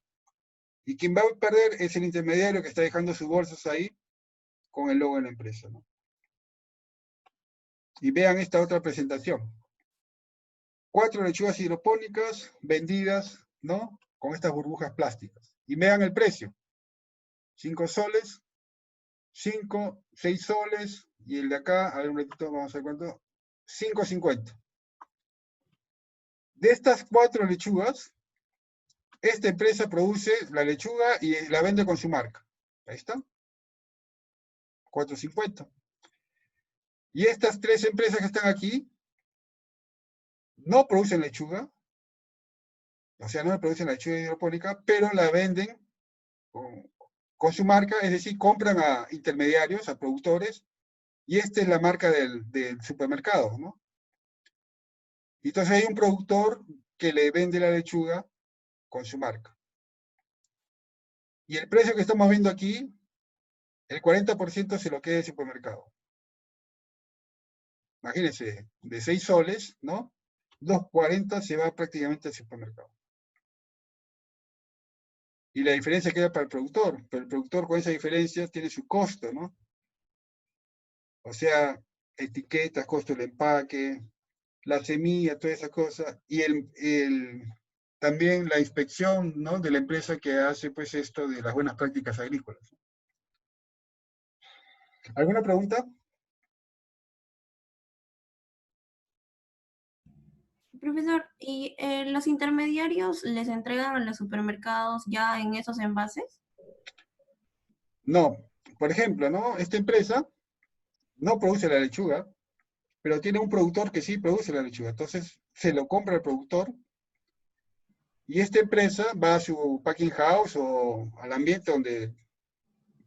Y quien va a perder es el intermediario que está dejando sus bolsas ahí con el logo de la empresa, ¿no? Y vean esta otra presentación. 4 lechugas hidropónicas vendidas, ¿no? Con estas burbujas plásticas. Y vean el precio. 5 soles, 5, 6 soles, y el de acá, a ver un ratito, vamos a ver cuánto, 5.50. De estas 4 lechugas, esta empresa produce la lechuga y la vende con su marca. Ahí está. 4.50. Y estas 3 empresas que están aquí no producen lechuga, o sea, no producen la lechuga hidropónica, pero la venden con su marca, es decir, compran a intermediarios, a productores, y esta es la marca del supermercado, ¿no? Y entonces hay un productor que le vende la lechuga con su marca. Y el precio que estamos viendo aquí, el 40% se lo queda el supermercado. imagínense, de 6 soles, ¿no? 2,40 se va prácticamente al supermercado. Y la diferencia queda para el productor, pero el productor con esa diferencia tiene su costo, ¿no? O sea, etiquetas, costo del empaque, la semilla, todas esas cosas, y también la inspección, ¿no?, de la empresa que hace pues esto de las buenas prácticas agrícolas. ¿Alguna pregunta? Profesor, ¿y los intermediarios les entregan a los supermercados ya en esos envases? No. Por ejemplo, ¿no?, esta empresa no produce la lechuga, pero tiene un productor que sí produce la lechuga. Entonces, se lo compra el productor y esta empresa va a su packing house o al ambiente donde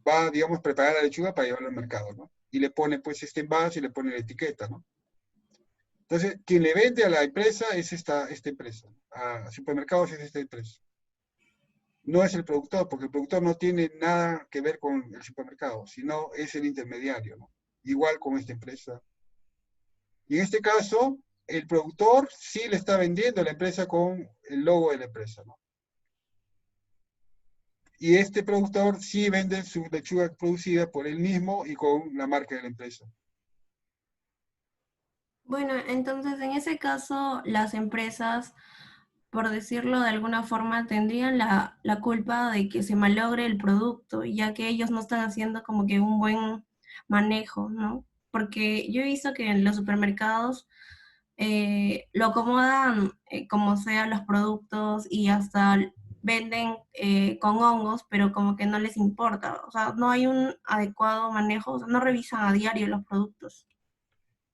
va, digamos, preparar la lechuga para llevarla al mercado, ¿no? Y le pone, pues, este envase y le pone la etiqueta, ¿no? Entonces, quien le vende a la empresa es esta empresa. A supermercados es esta empresa. No es el productor, porque el productor no tiene nada que ver con el supermercado, sino es el intermediario, ¿no? Igual con esta empresa. Y en este caso, el productor sí le está vendiendo a la empresa con el logo de la empresa, ¿no? Y este productor sí vende su lechuga producida por él mismo y con la marca de la empresa. Bueno, entonces en ese caso las empresas, por decirlo de alguna forma, tendrían la culpa de que se malogre el producto, ya que ellos no están haciendo como que un buen manejo, ¿no? Porque yo he visto que en los supermercados lo acomodan como sea los productos y hasta venden con hongos, pero como que no les importa, o sea, no hay un adecuado manejo, o sea, no revisan a diario los productos.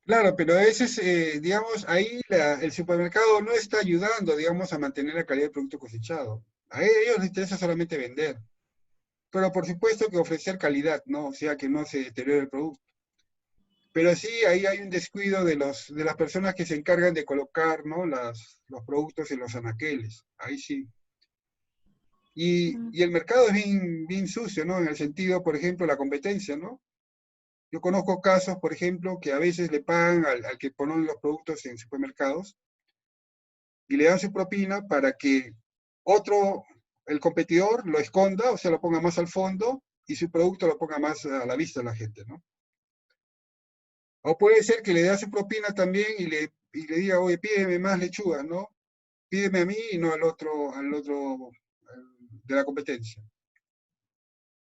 Claro, pero ese es, digamos, ahí el supermercado no está ayudando, digamos, a mantener la calidad del producto cosechado. A ellos les interesa solamente vender. Pero por supuesto que ofrecer calidad, ¿no? O sea, que no se deteriore el producto. Pero sí, ahí hay un descuido de las personas que se encargan de colocar, ¿no?, los productos en los anaqueles. Ahí sí. Y el mercado es bien, bien sucio, ¿no? En el sentido, por ejemplo, la competencia, ¿no? Yo conozco casos, por ejemplo, que a veces le pagan al que pone los productos en supermercados y le dan su propina para que el competidor lo esconda, o sea, lo ponga más al fondo y su producto lo ponga más a la vista de la gente, ¿no? O puede ser que le dé su propina también y le diga, oye, pídeme más lechuga, ¿no? Pídeme a mí y no al otro de la competencia.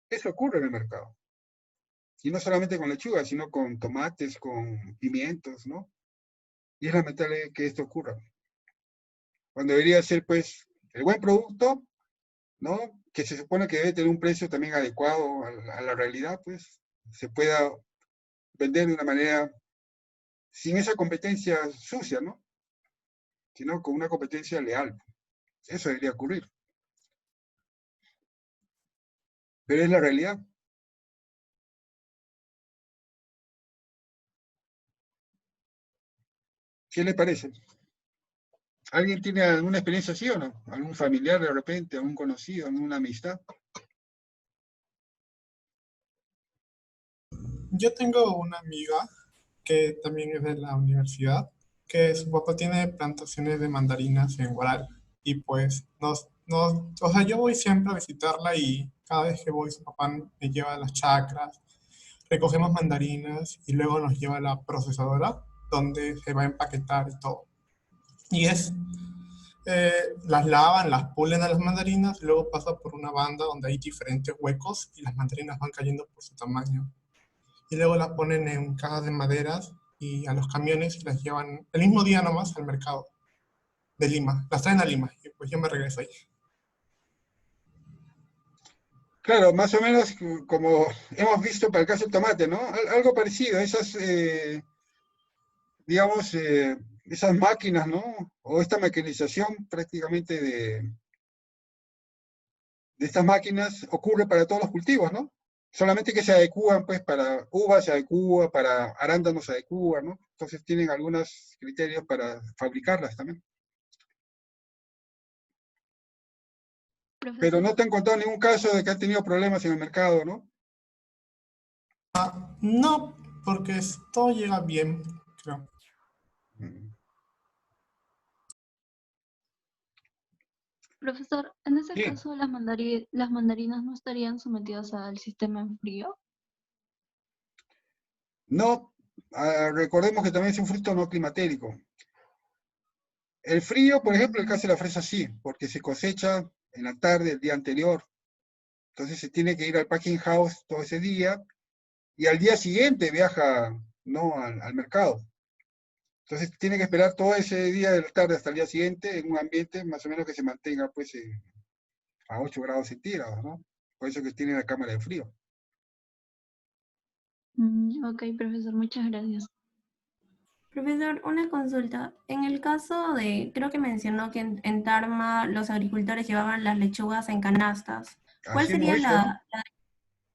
Eso ocurre en el mercado. Y no solamente con lechuga, sino con tomates, con pimientos, ¿no? Y es lamentable que esto ocurra. Cuando debería ser, pues, el buen producto, ¿no?, que se supone que debe tener un precio también adecuado a la realidad, pues, se pueda vender de una manera sin esa competencia sucia, ¿no?, sino con una competencia leal. Eso debería ocurrir. Pero es la realidad. ¿Qué le parece? ¿Alguien tiene alguna experiencia así o no? ¿Algún familiar de repente, algún conocido, alguna amistad? Yo tengo una amiga que también es de la universidad, que su papá tiene plantaciones de mandarinas en Guaral. Y pues o sea, yo voy siempre a visitarla y cada vez que voy su papá me lleva a las chacras, recogemos mandarinas y luego nos lleva a la procesadora donde se va a empaquetar y todo. Y las lavan, las pulen a las mandarinas, y luego pasa por una banda donde hay diferentes huecos y las mandarinas van cayendo por su tamaño. Y luego las ponen en cajas de maderas y a los camiones y las llevan el mismo día nomás al mercado de Lima. Las traen a Lima y pues yo me regreso ahí. Claro, más o menos como hemos visto para el caso del tomate, ¿no? Algo parecido, esas, digamos, esas máquinas, ¿no? O esta maquinización prácticamente de estas máquinas ocurre para todos los cultivos, ¿no? Solamente que se adecúan, pues, para uvas se adecúa, para arándanos se adecúa, ¿no? Entonces tienen algunos criterios para fabricarlas también. Pero Profesor, no te han contado ningún caso de que han tenido problemas en el mercado, ¿no? No, porque todo llega bien, creo. Mm. Profesor, en ese Sí, caso las mandarinas no estarían sometidas al sistema en frío. no, recordemos que también es un fruto no climatérico. El frío, por ejemplo, el caso de la fresa sí, porque se cosecha en la tarde, el día anterior. Entonces se tiene que ir al packing house todo ese día y al día siguiente viaja, ¿no? al mercado. Entonces tiene que esperar todo ese día de la tarde hasta el día siguiente en un ambiente más o menos que se mantenga pues a 8 grados centígrados, ¿no? Por eso que tiene la cámara de frío. Ok, profesor, muchas gracias. Profesor, una consulta. En el caso de, creo que mencionó que en Tarma los agricultores llevaban las lechugas en canastas. ¿Cuál Así hemos sería visto,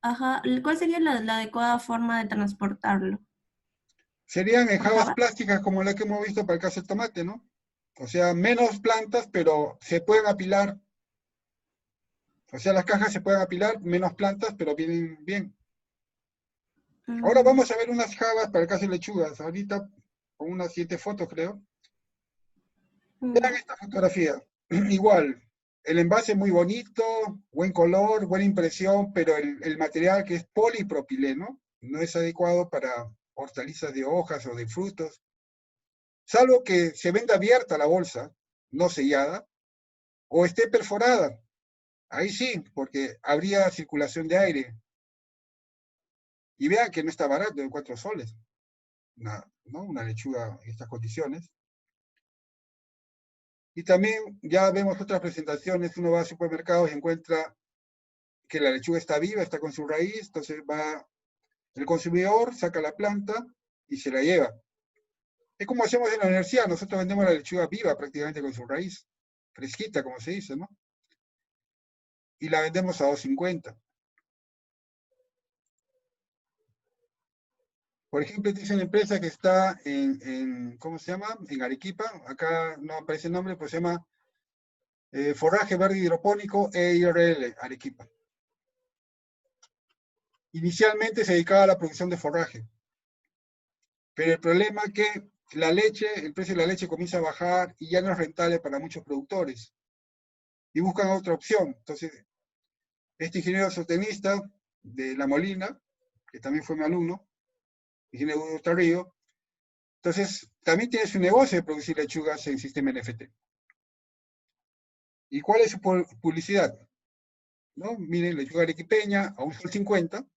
¿no? cuál sería la adecuada forma de transportarlo? Serían en ¿Por jabas jarra? plásticas como la que hemos visto para el caso del tomate, ¿no? O sea, menos plantas, pero se pueden apilar. O sea, las cajas se pueden apilar, menos plantas, pero vienen bien. Ahora Mm, vamos a ver unas jabas para el caso de lechugas. Ahorita, con unas 7 fotos, creo. Vean ya. esta fotografía. Igual, el envase muy bonito, buen color, buena impresión, pero el material que es polipropileno no es adecuado para hortalizas de hojas o de frutos, salvo que se venda abierta la bolsa, no sellada, o esté perforada. Ahí sí, porque habría circulación de aire. Y vean que no está barato, de 4 soles, ¿no? Una lechuga en estas condiciones. Y también ya vemos otras presentaciones, uno va a supermercados y encuentra que la lechuga está viva, está con su raíz, entonces va el consumidor, saca la planta y se la lleva. Es como hacemos en la universidad, nosotros vendemos la lechuga viva prácticamente con su raíz, fresquita como se dice, ¿no? Y la vendemos a 2.50. Por ejemplo, esta es una empresa que está ¿cómo se llama? En Arequipa, acá no aparece el nombre, pues se llama Forraje Verde Hidropónico EIRL, Arequipa. Inicialmente se dedicaba a la producción de forraje, pero el problema es que la leche, el precio de la leche comienza a bajar y ya no es rentable para muchos productores y buscan otra opción. Entonces, este ingeniero sostenista de La Molina, que también fue mi alumno, ingeniero Hugo Tarrillo, entonces también tiene su negocio de producir lechugas en sistema NFT. ¿Y cuál es su publicidad? ¿No? Miren, lechuga arequipeña a 1,50 sol.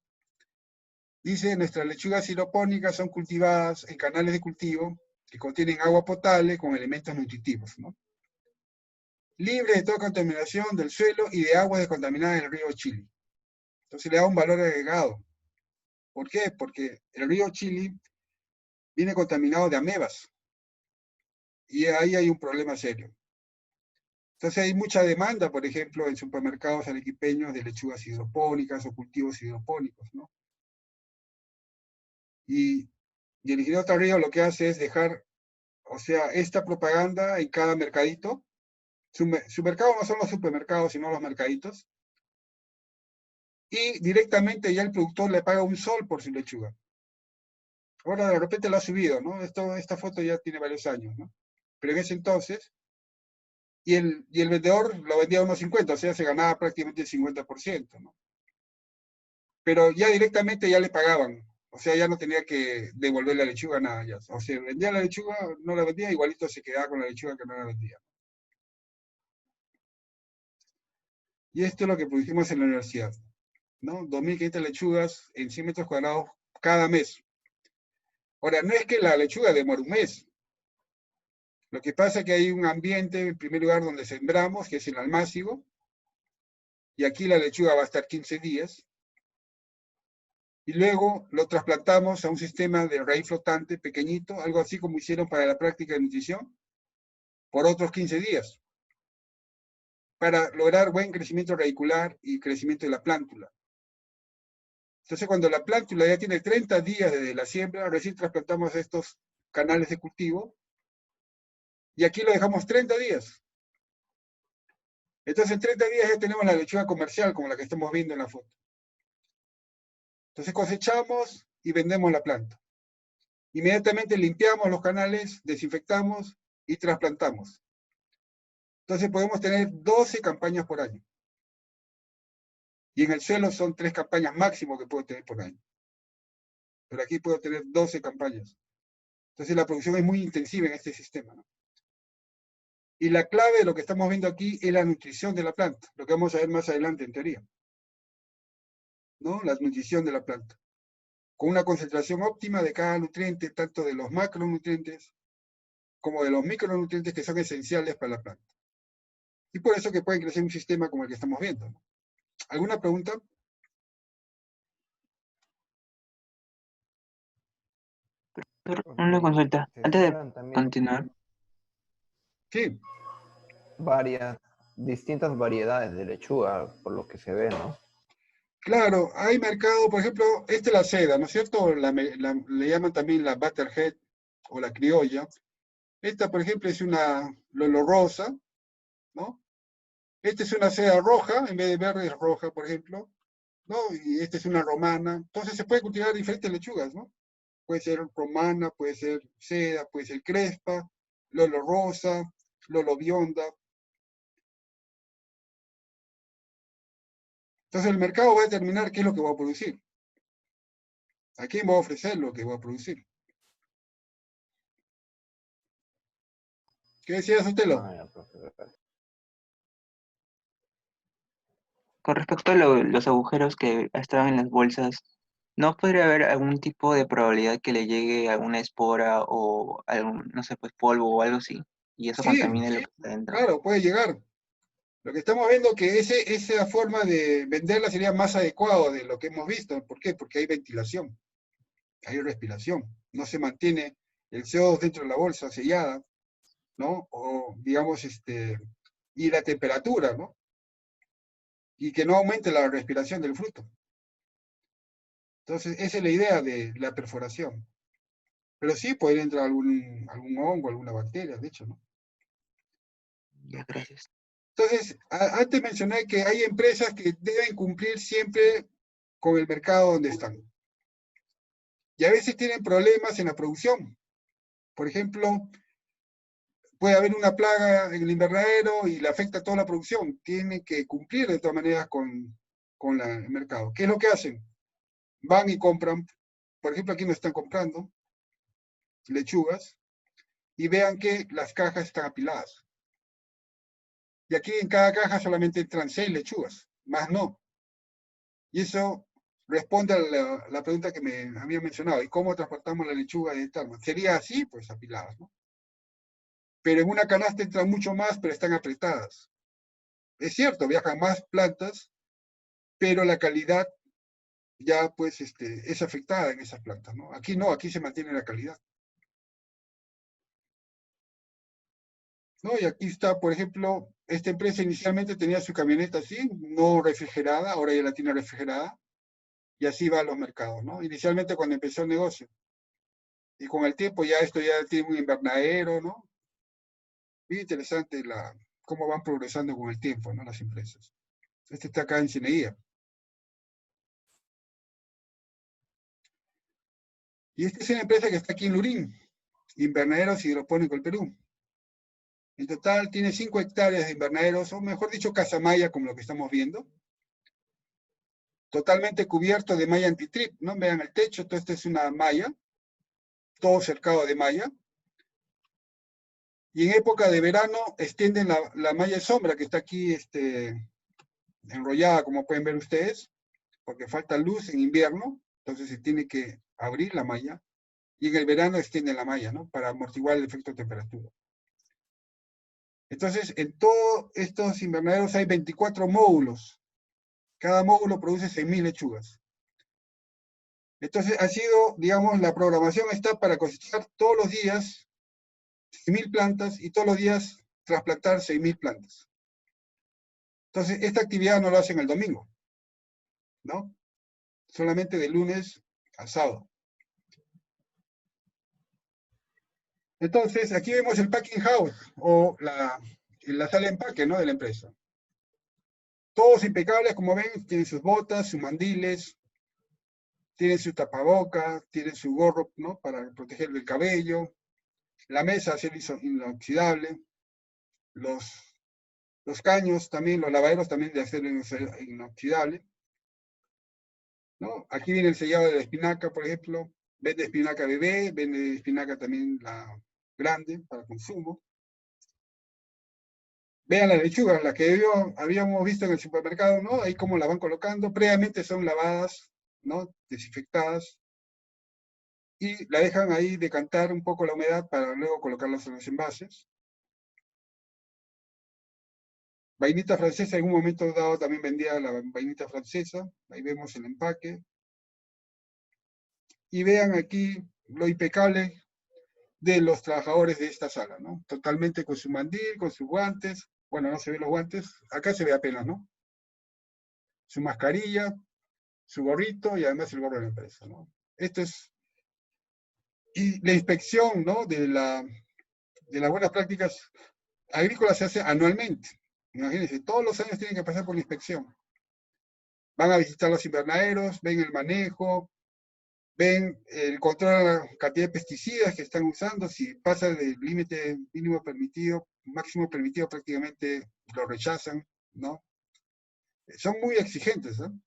Dice, nuestras lechugas hidropónicas son cultivadas en canales de cultivo que contienen agua potable con elementos nutritivos, ¿no? Libre de toda contaminación del suelo y de aguas descontaminadas del río Chili. Entonces le da un valor agregado. ¿Por qué? Porque el río Chili viene contaminado de amebas y ahí hay un problema serio. Entonces hay mucha demanda, por ejemplo, en supermercados arequipeños de lechugas hidropónicas o cultivos hidropónicos, ¿no? Y el ingeniero Tarrillo lo que hace es dejar, o sea, esta propaganda en cada mercadito. Su mercado no son los supermercados, sino los mercaditos. Y directamente ya el productor le paga 1 sol por su lechuga. Ahora de repente lo ha subido, ¿no? Esta foto ya tiene varios años, ¿no? Pero en ese entonces, y el vendedor lo vendía a 1,50, o sea, se ganaba prácticamente el 50%, ¿no? Pero ya directamente ya le pagaban, o sea, ya no tenía que devolver la lechuga, nada, ya. O sea, vendía la lechuga, no la vendía, igualito se quedaba con la lechuga que no la vendía. Y esto es lo que producimos en la universidad, ¿no? 2.500 lechugas en 100 metros cuadrados cada mes. Ahora, no es que la lechuga demore un mes. Lo que pasa es que hay un ambiente, en primer lugar, donde sembramos, que es el almácigo, y aquí la lechuga va a estar 15 días, y luego lo trasplantamos a un sistema de raíz flotante pequeñito, algo así como hicieron para la práctica de nutrición, por otros 15 días, para lograr buen crecimiento radicular y crecimiento de la plántula. Entonces, cuando la plántula ya tiene 30 días desde la siembra, recién trasplantamos estos canales de cultivo, y aquí lo dejamos 30 días. Entonces, en 30 días ya tenemos la lechuga comercial, como la que estamos viendo en la foto. Entonces cosechamos y vendemos la planta. Inmediatamente limpiamos los canales, desinfectamos y trasplantamos. Entonces podemos tener 12 campañas por año. Y en el suelo son 3 campañas máximo que puedo tener por año. Pero aquí puedo tener 12 campañas. Entonces la producción es muy intensiva en este sistema, ¿no? Y la clave de lo que estamos viendo aquí es la nutrición de la planta, lo que vamos a ver más adelante en teoría, ¿no? La nutrición de la planta, con una concentración óptima de cada nutriente, tanto de los macronutrientes como de los micronutrientes que son esenciales para la planta. Y por eso que puede crecer un sistema como el que estamos viendo, ¿no? ¿Alguna pregunta? Una consulta. Se Antes de siembran también continuar, Sí, distintas variedades de lechuga, por lo que se ve, ¿no? claro, hay mercado, por ejemplo, esta es la seda, ¿no es cierto? Le llaman también la butterhead o la criolla. Esta, por ejemplo, es una lolo rosa, ¿no? Esta es una seda roja, en vez de verde es roja, por ejemplo, ¿no? Y esta es una romana. Entonces se puede cultivar diferentes lechugas, ¿no? Puede ser romana, puede ser seda, puede ser crespa, lolo rosa, lolo bionda. Entonces el mercado va a determinar qué es lo que va a producir. ¿A quién va a ofrecer lo que va a producir? ¿Qué decía Sotelo? Ya, profe. con respecto a los agujeros que estaban en las bolsas, ¿no podría haber algún tipo de probabilidad que le llegue alguna espora o algún, no sé, pues polvo o algo así? Y eso Sí, contamine lo que está dentro. claro, puede llegar. Lo que estamos viendo que esa forma de venderla sería más adecuado de lo que hemos visto. ¿Por qué? Porque hay ventilación, hay respiración. No se mantiene el CO2 dentro de la bolsa sellada, ¿no? O digamos, y la temperatura, ¿no? Y que no aumente la respiración del fruto. Entonces, esa es la idea de la perforación. Pero sí puede entrar algún hongo, alguna bacteria, de hecho, ¿no? Ya, gracias. Entonces, antes mencioné que hay empresas que deben cumplir siempre con el mercado donde están. Y a veces tienen problemas en la producción. Por ejemplo, puede haber una plaga en el invernadero y le afecta a toda la producción. Tienen que cumplir de todas maneras con el mercado. ¿Qué es lo que hacen? Van y compran, por ejemplo, aquí nos están comprando lechugas y vean que las cajas están apiladas. Y aquí en cada caja solamente entran 6 lechugas, más no. Y eso responde a la pregunta que me había mencionado. ¿Y cómo transportamos la lechuga de tal manera? Sería así, pues apiladas, ¿no? Pero en una canasta entran mucho más, pero están apretadas. Es cierto, viajan más plantas, pero la calidad ya pues es afectada en esas plantas, ¿no? Aquí no, aquí se mantiene la calidad. ¿No? Y aquí está, por ejemplo, esta empresa inicialmente tenía su camioneta así, no refrigerada, ahora ya la tiene refrigerada, y así va a los mercados, ¿no? Inicialmente cuando empezó el negocio. Y con el tiempo ya esto ya tiene un invernadero, ¿no? Bien interesante cómo van progresando con el tiempo, ¿no? Las empresas. Este está acá en Cineguía. Y esta es una empresa que está aquí en Lurín, Invernaderos Hidropónico del Perú. En total tiene 5 hectáreas de invernaderos, o mejor dicho, casamaya, como lo que estamos viendo. Totalmente cubierto de malla antitrip, ¿no? Vean el techo, todo esto es una malla, todo cercado de malla. Y en época de verano extienden la malla de sombra que está aquí enrollada, como pueden ver ustedes, porque falta luz en invierno, entonces se tiene que abrir la malla. Y en el verano extienden la malla, ¿no? Para amortiguar el efecto de temperatura. Entonces, en todos estos invernaderos hay 24 módulos. Cada módulo produce 6.000 lechugas. Entonces, ha sido, digamos, la programación está para cosechar todos los días 6.000 plantas y todos los días trasplantar 6.000 plantas. Entonces, esta actividad no lo hacen el domingo, ¿no? Solamente de lunes a sábado. Entonces, aquí vemos el packing house o la sala de empaque, ¿no? De la empresa. Todos impecables, como ven, tienen sus botas, sus mandiles, Tienen su tapaboca, tienen su gorro, ¿no? Para proteger el cabello. La mesa, acero inoxidable. Los caños también, los lavaderos también de acero inoxidable, ¿no? Aquí viene el sellado de la espinaca, por ejemplo. Vende espinaca bebé, vende espinaca también la grande para consumo. Vean las lechugas, las que habíamos visto en el supermercado, ¿no? Ahí cómo las van colocando. Previamente son lavadas, ¿no? Desinfectadas. Y la dejan ahí decantar un poco la humedad para luego colocarlas en los envases. Vainita francesa, en un momento dado también vendía la vainita francesa. Ahí vemos el empaque. Y vean aquí lo impecable de los trabajadores de esta sala, ¿no? Totalmente con su mandil, con sus guantes. Bueno, no se ven los guantes. Acá se ve apenas, ¿no? Su mascarilla, su gorrito y además el gorro de la empresa, ¿no? Esto es... Y la inspección, ¿no? De las buenas prácticas agrícolas se hace anualmente. Imagínense, todos los años tienen que pasar por la inspección. Van a visitar los invernaderos, ven el manejo, ven el control de la cantidad de pesticidas que están usando, si pasa del límite mínimo permitido, máximo permitido prácticamente lo rechazan, ¿no? Son muy exigentes, ¿no?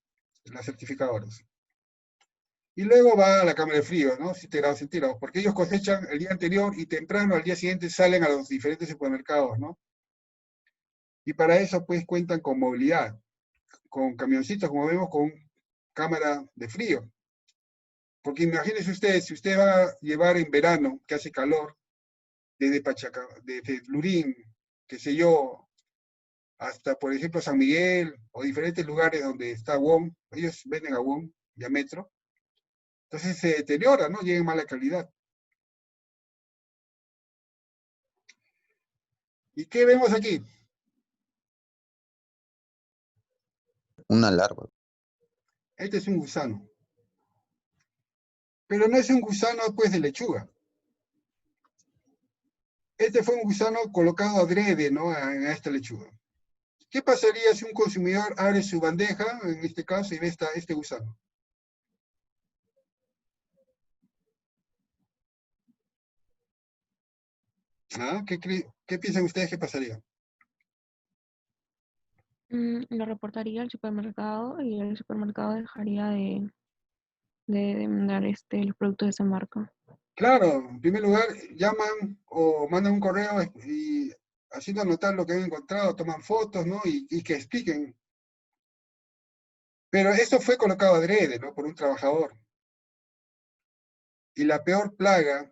Las certificadoras. Y luego va a la cámara de frío, ¿no? 7 grados centígrados, porque ellos cosechan el día anterior y temprano al día siguiente salen a los diferentes supermercados, ¿no? Y para eso pues cuentan con movilidad, con camioncitos, como vemos, con cámara de frío. Porque imagínense ustedes, si usted va a llevar en verano, que hace calor, desde Lurín, qué sé yo, hasta, por ejemplo, San Miguel, o diferentes lugares donde está WOM, ellos venden a WOM y a Metro, entonces se deteriora, ¿no? Llega en mala calidad. ¿Y qué vemos aquí? Una larva. Este es un gusano. Pero no es un gusano, pues, de lechuga. Este fue un gusano colocado adrede, ¿no? A esta lechuga. ¿Qué pasaría si un consumidor abre su bandeja, en este caso, y ve este gusano? ¿Ah? ¿Qué piensan ustedes que pasaría? Lo reportaría al supermercado y el supermercado dejaría de mandar los productos de esa marca. Claro, en primer lugar, llaman o mandan un correo y haciendo anotar lo que han encontrado, toman fotos, ¿no? Y que expliquen. Pero esto fue colocado adrede, ¿no? Por un trabajador. Y la peor plaga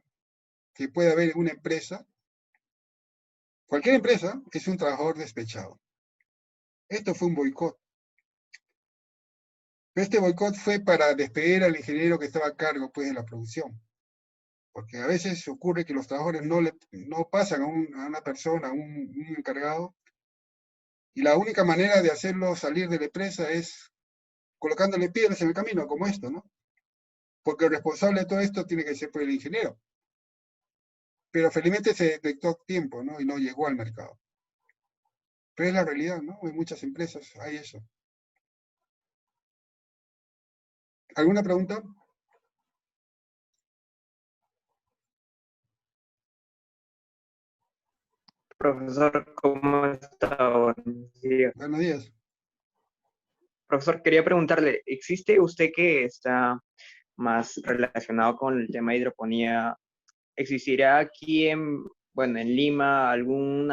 que puede haber en una empresa, cualquier empresa, es un trabajador despechado. Esto fue un boicot. Este boicot fue para despedir al ingeniero que estaba a cargo, pues, de la producción. Porque a veces ocurre que los trabajadores no pasan a una persona, a un encargado, y la única manera de hacerlo salir de la empresa es colocándole piedras en el camino, como esto, ¿no? Porque el responsable de todo esto tiene que ser pues, el ingeniero. Pero felizmente se detectó a tiempo, ¿no? Y no llegó al mercado. Pero es la realidad, ¿no? En muchas empresas hay eso. ¿Alguna pregunta? Profesor, ¿cómo está? Buenos días. Buenos días. Profesor, quería preguntarle, ¿existe usted que está más relacionado con el tema de hidroponía? ¿Existirá aquí en Lima algún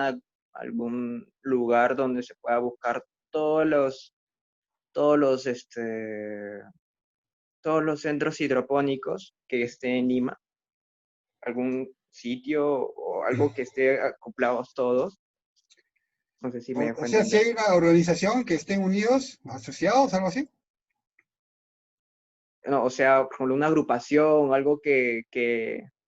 lugar donde se pueda buscar todos los, este, todos los centros hidropónicos que estén en Lima? ¿Algún sitio o algo que esté acoplados todos? No sé si me dejó O sea, si entender. hay una organización que estén unidos, asociados, algo así. No, o sea, por ejemplo, una agrupación, algo que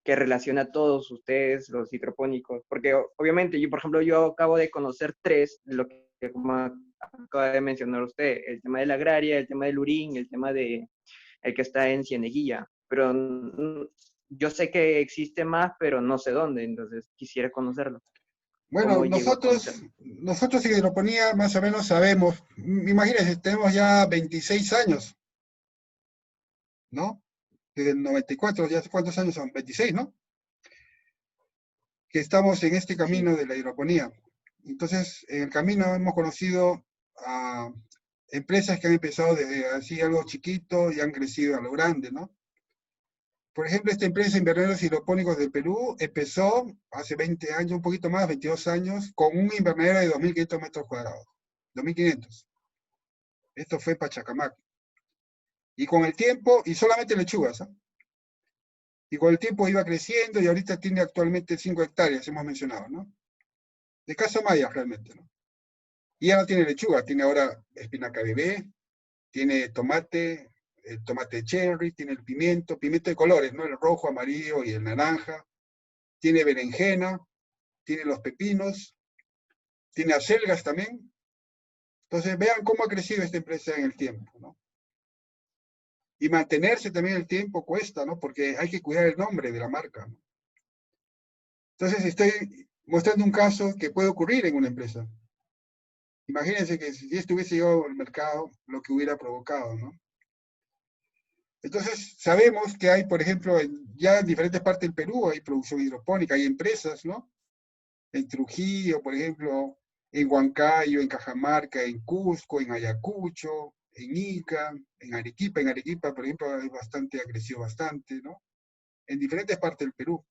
relacione a todos ustedes, los hidropónicos, porque obviamente yo, por ejemplo, yo acabo de conocer 3, lo que como acaba de mencionar usted, el tema de la agraria, el tema del Lurín, el tema de el que está en Cieneguilla, pero yo sé que existe más, pero no sé dónde, entonces quisiera conocerlo. Bueno, ¿Cómo llego a conocerlo? nosotros en hidroponía más o menos sabemos, imagínense, tenemos ya 26 años. ¿no? Desde el 94, ya hace cuántos años son, 26, ¿no? Que estamos en este camino de la hidroponía. Entonces, en el camino hemos conocido a empresas que han empezado desde así algo chiquito y han crecido a lo grande, ¿no? Por ejemplo, esta empresa Invernaderos Hidropónicos del Perú empezó hace 20 años, un poquito más, 22 años, con un invernadero de 2.500 metros cuadrados. 2.500. Esto fue en Pachacamac. Y con el tiempo, y solamente lechugas, ¿eh? Y con el tiempo iba creciendo y ahorita tiene actualmente 5 hectáreas, hemos mencionado, ¿no? De casa maya realmente, ¿no? Y ya no tiene lechuga, tiene ahora espinaca bebé, tiene tomate, el tomate cherry, tiene el pimiento de colores, ¿no? El rojo, amarillo y el naranja, tiene berenjena, tiene los pepinos, tiene acelgas también. Entonces vean cómo ha crecido esta empresa en el tiempo, ¿no? Y mantenerse también el tiempo cuesta, ¿no? Porque hay que cuidar el nombre de la marca, ¿no? Entonces estoy mostrando un caso que puede ocurrir en una empresa. Imagínense que si estuviese yo al mercado, lo que hubiera provocado, ¿no? Entonces, sabemos que hay, por ejemplo, ya en diferentes partes del Perú hay producción hidropónica, hay empresas, ¿no? En Trujillo, por ejemplo, en Huancayo, en Cajamarca, en Cusco, en Ayacucho, en Ica, en Arequipa, por ejemplo, es bastante, ha crecido bastante, ¿no? En diferentes partes del Perú.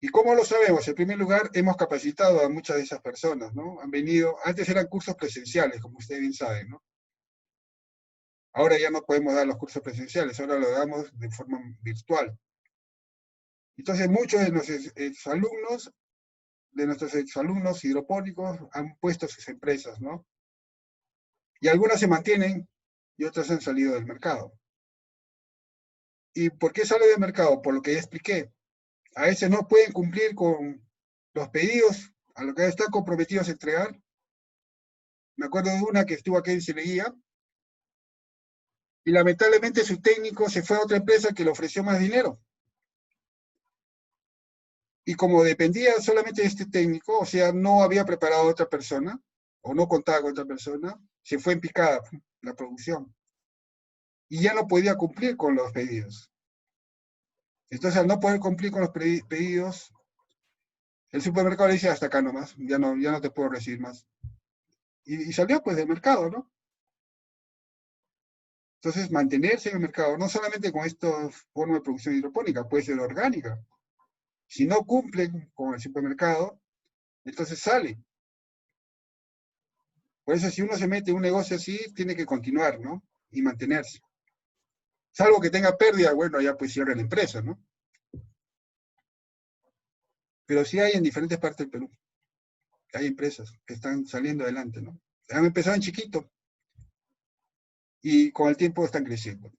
¿Y cómo lo sabemos? En primer lugar, hemos capacitado a muchas de esas personas, ¿no? Han venido, antes eran cursos presenciales, como ustedes bien saben, ¿no? Ahora ya no podemos dar los cursos presenciales, ahora lo damos de forma virtual. Entonces muchos de nuestros exalumnos hidropónicos han puesto sus empresas, ¿no? Y algunas se mantienen y otras han salido del mercado. ¿Y por qué sale del mercado? Por lo que ya expliqué. A veces no pueden cumplir con los pedidos a lo que están comprometidos a entregar. Me acuerdo de una que estuvo aquí en Celeguía, y lamentablemente su técnico se fue a otra empresa que le ofreció más dinero. Y como dependía solamente de este técnico, o sea, no había preparado a otra persona, o no contaba con otra persona, se fue en picada la producción. Y ya no podía cumplir con los pedidos. Entonces, al no poder cumplir con los pedidos, el supermercado le dice, hasta acá nomás, ya no te puedo recibir más. Y salió pues del mercado, ¿no? Entonces, mantenerse en el mercado, no solamente con esta forma de producción hidropónica, puede ser orgánica. Si no cumplen con el supermercado, entonces sale. Por eso si uno se mete en un negocio así, tiene que continuar, ¿no? Y mantenerse. Salvo que tenga pérdida, bueno, ya pues cierra la empresa, ¿no? Pero sí hay en diferentes partes del Perú. Hay empresas que están saliendo adelante, ¿no? Han empezado en chiquito y con el tiempo están creciendo.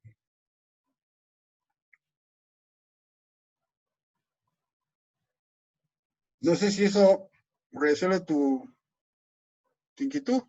No sé si eso resuelve tu inquietud.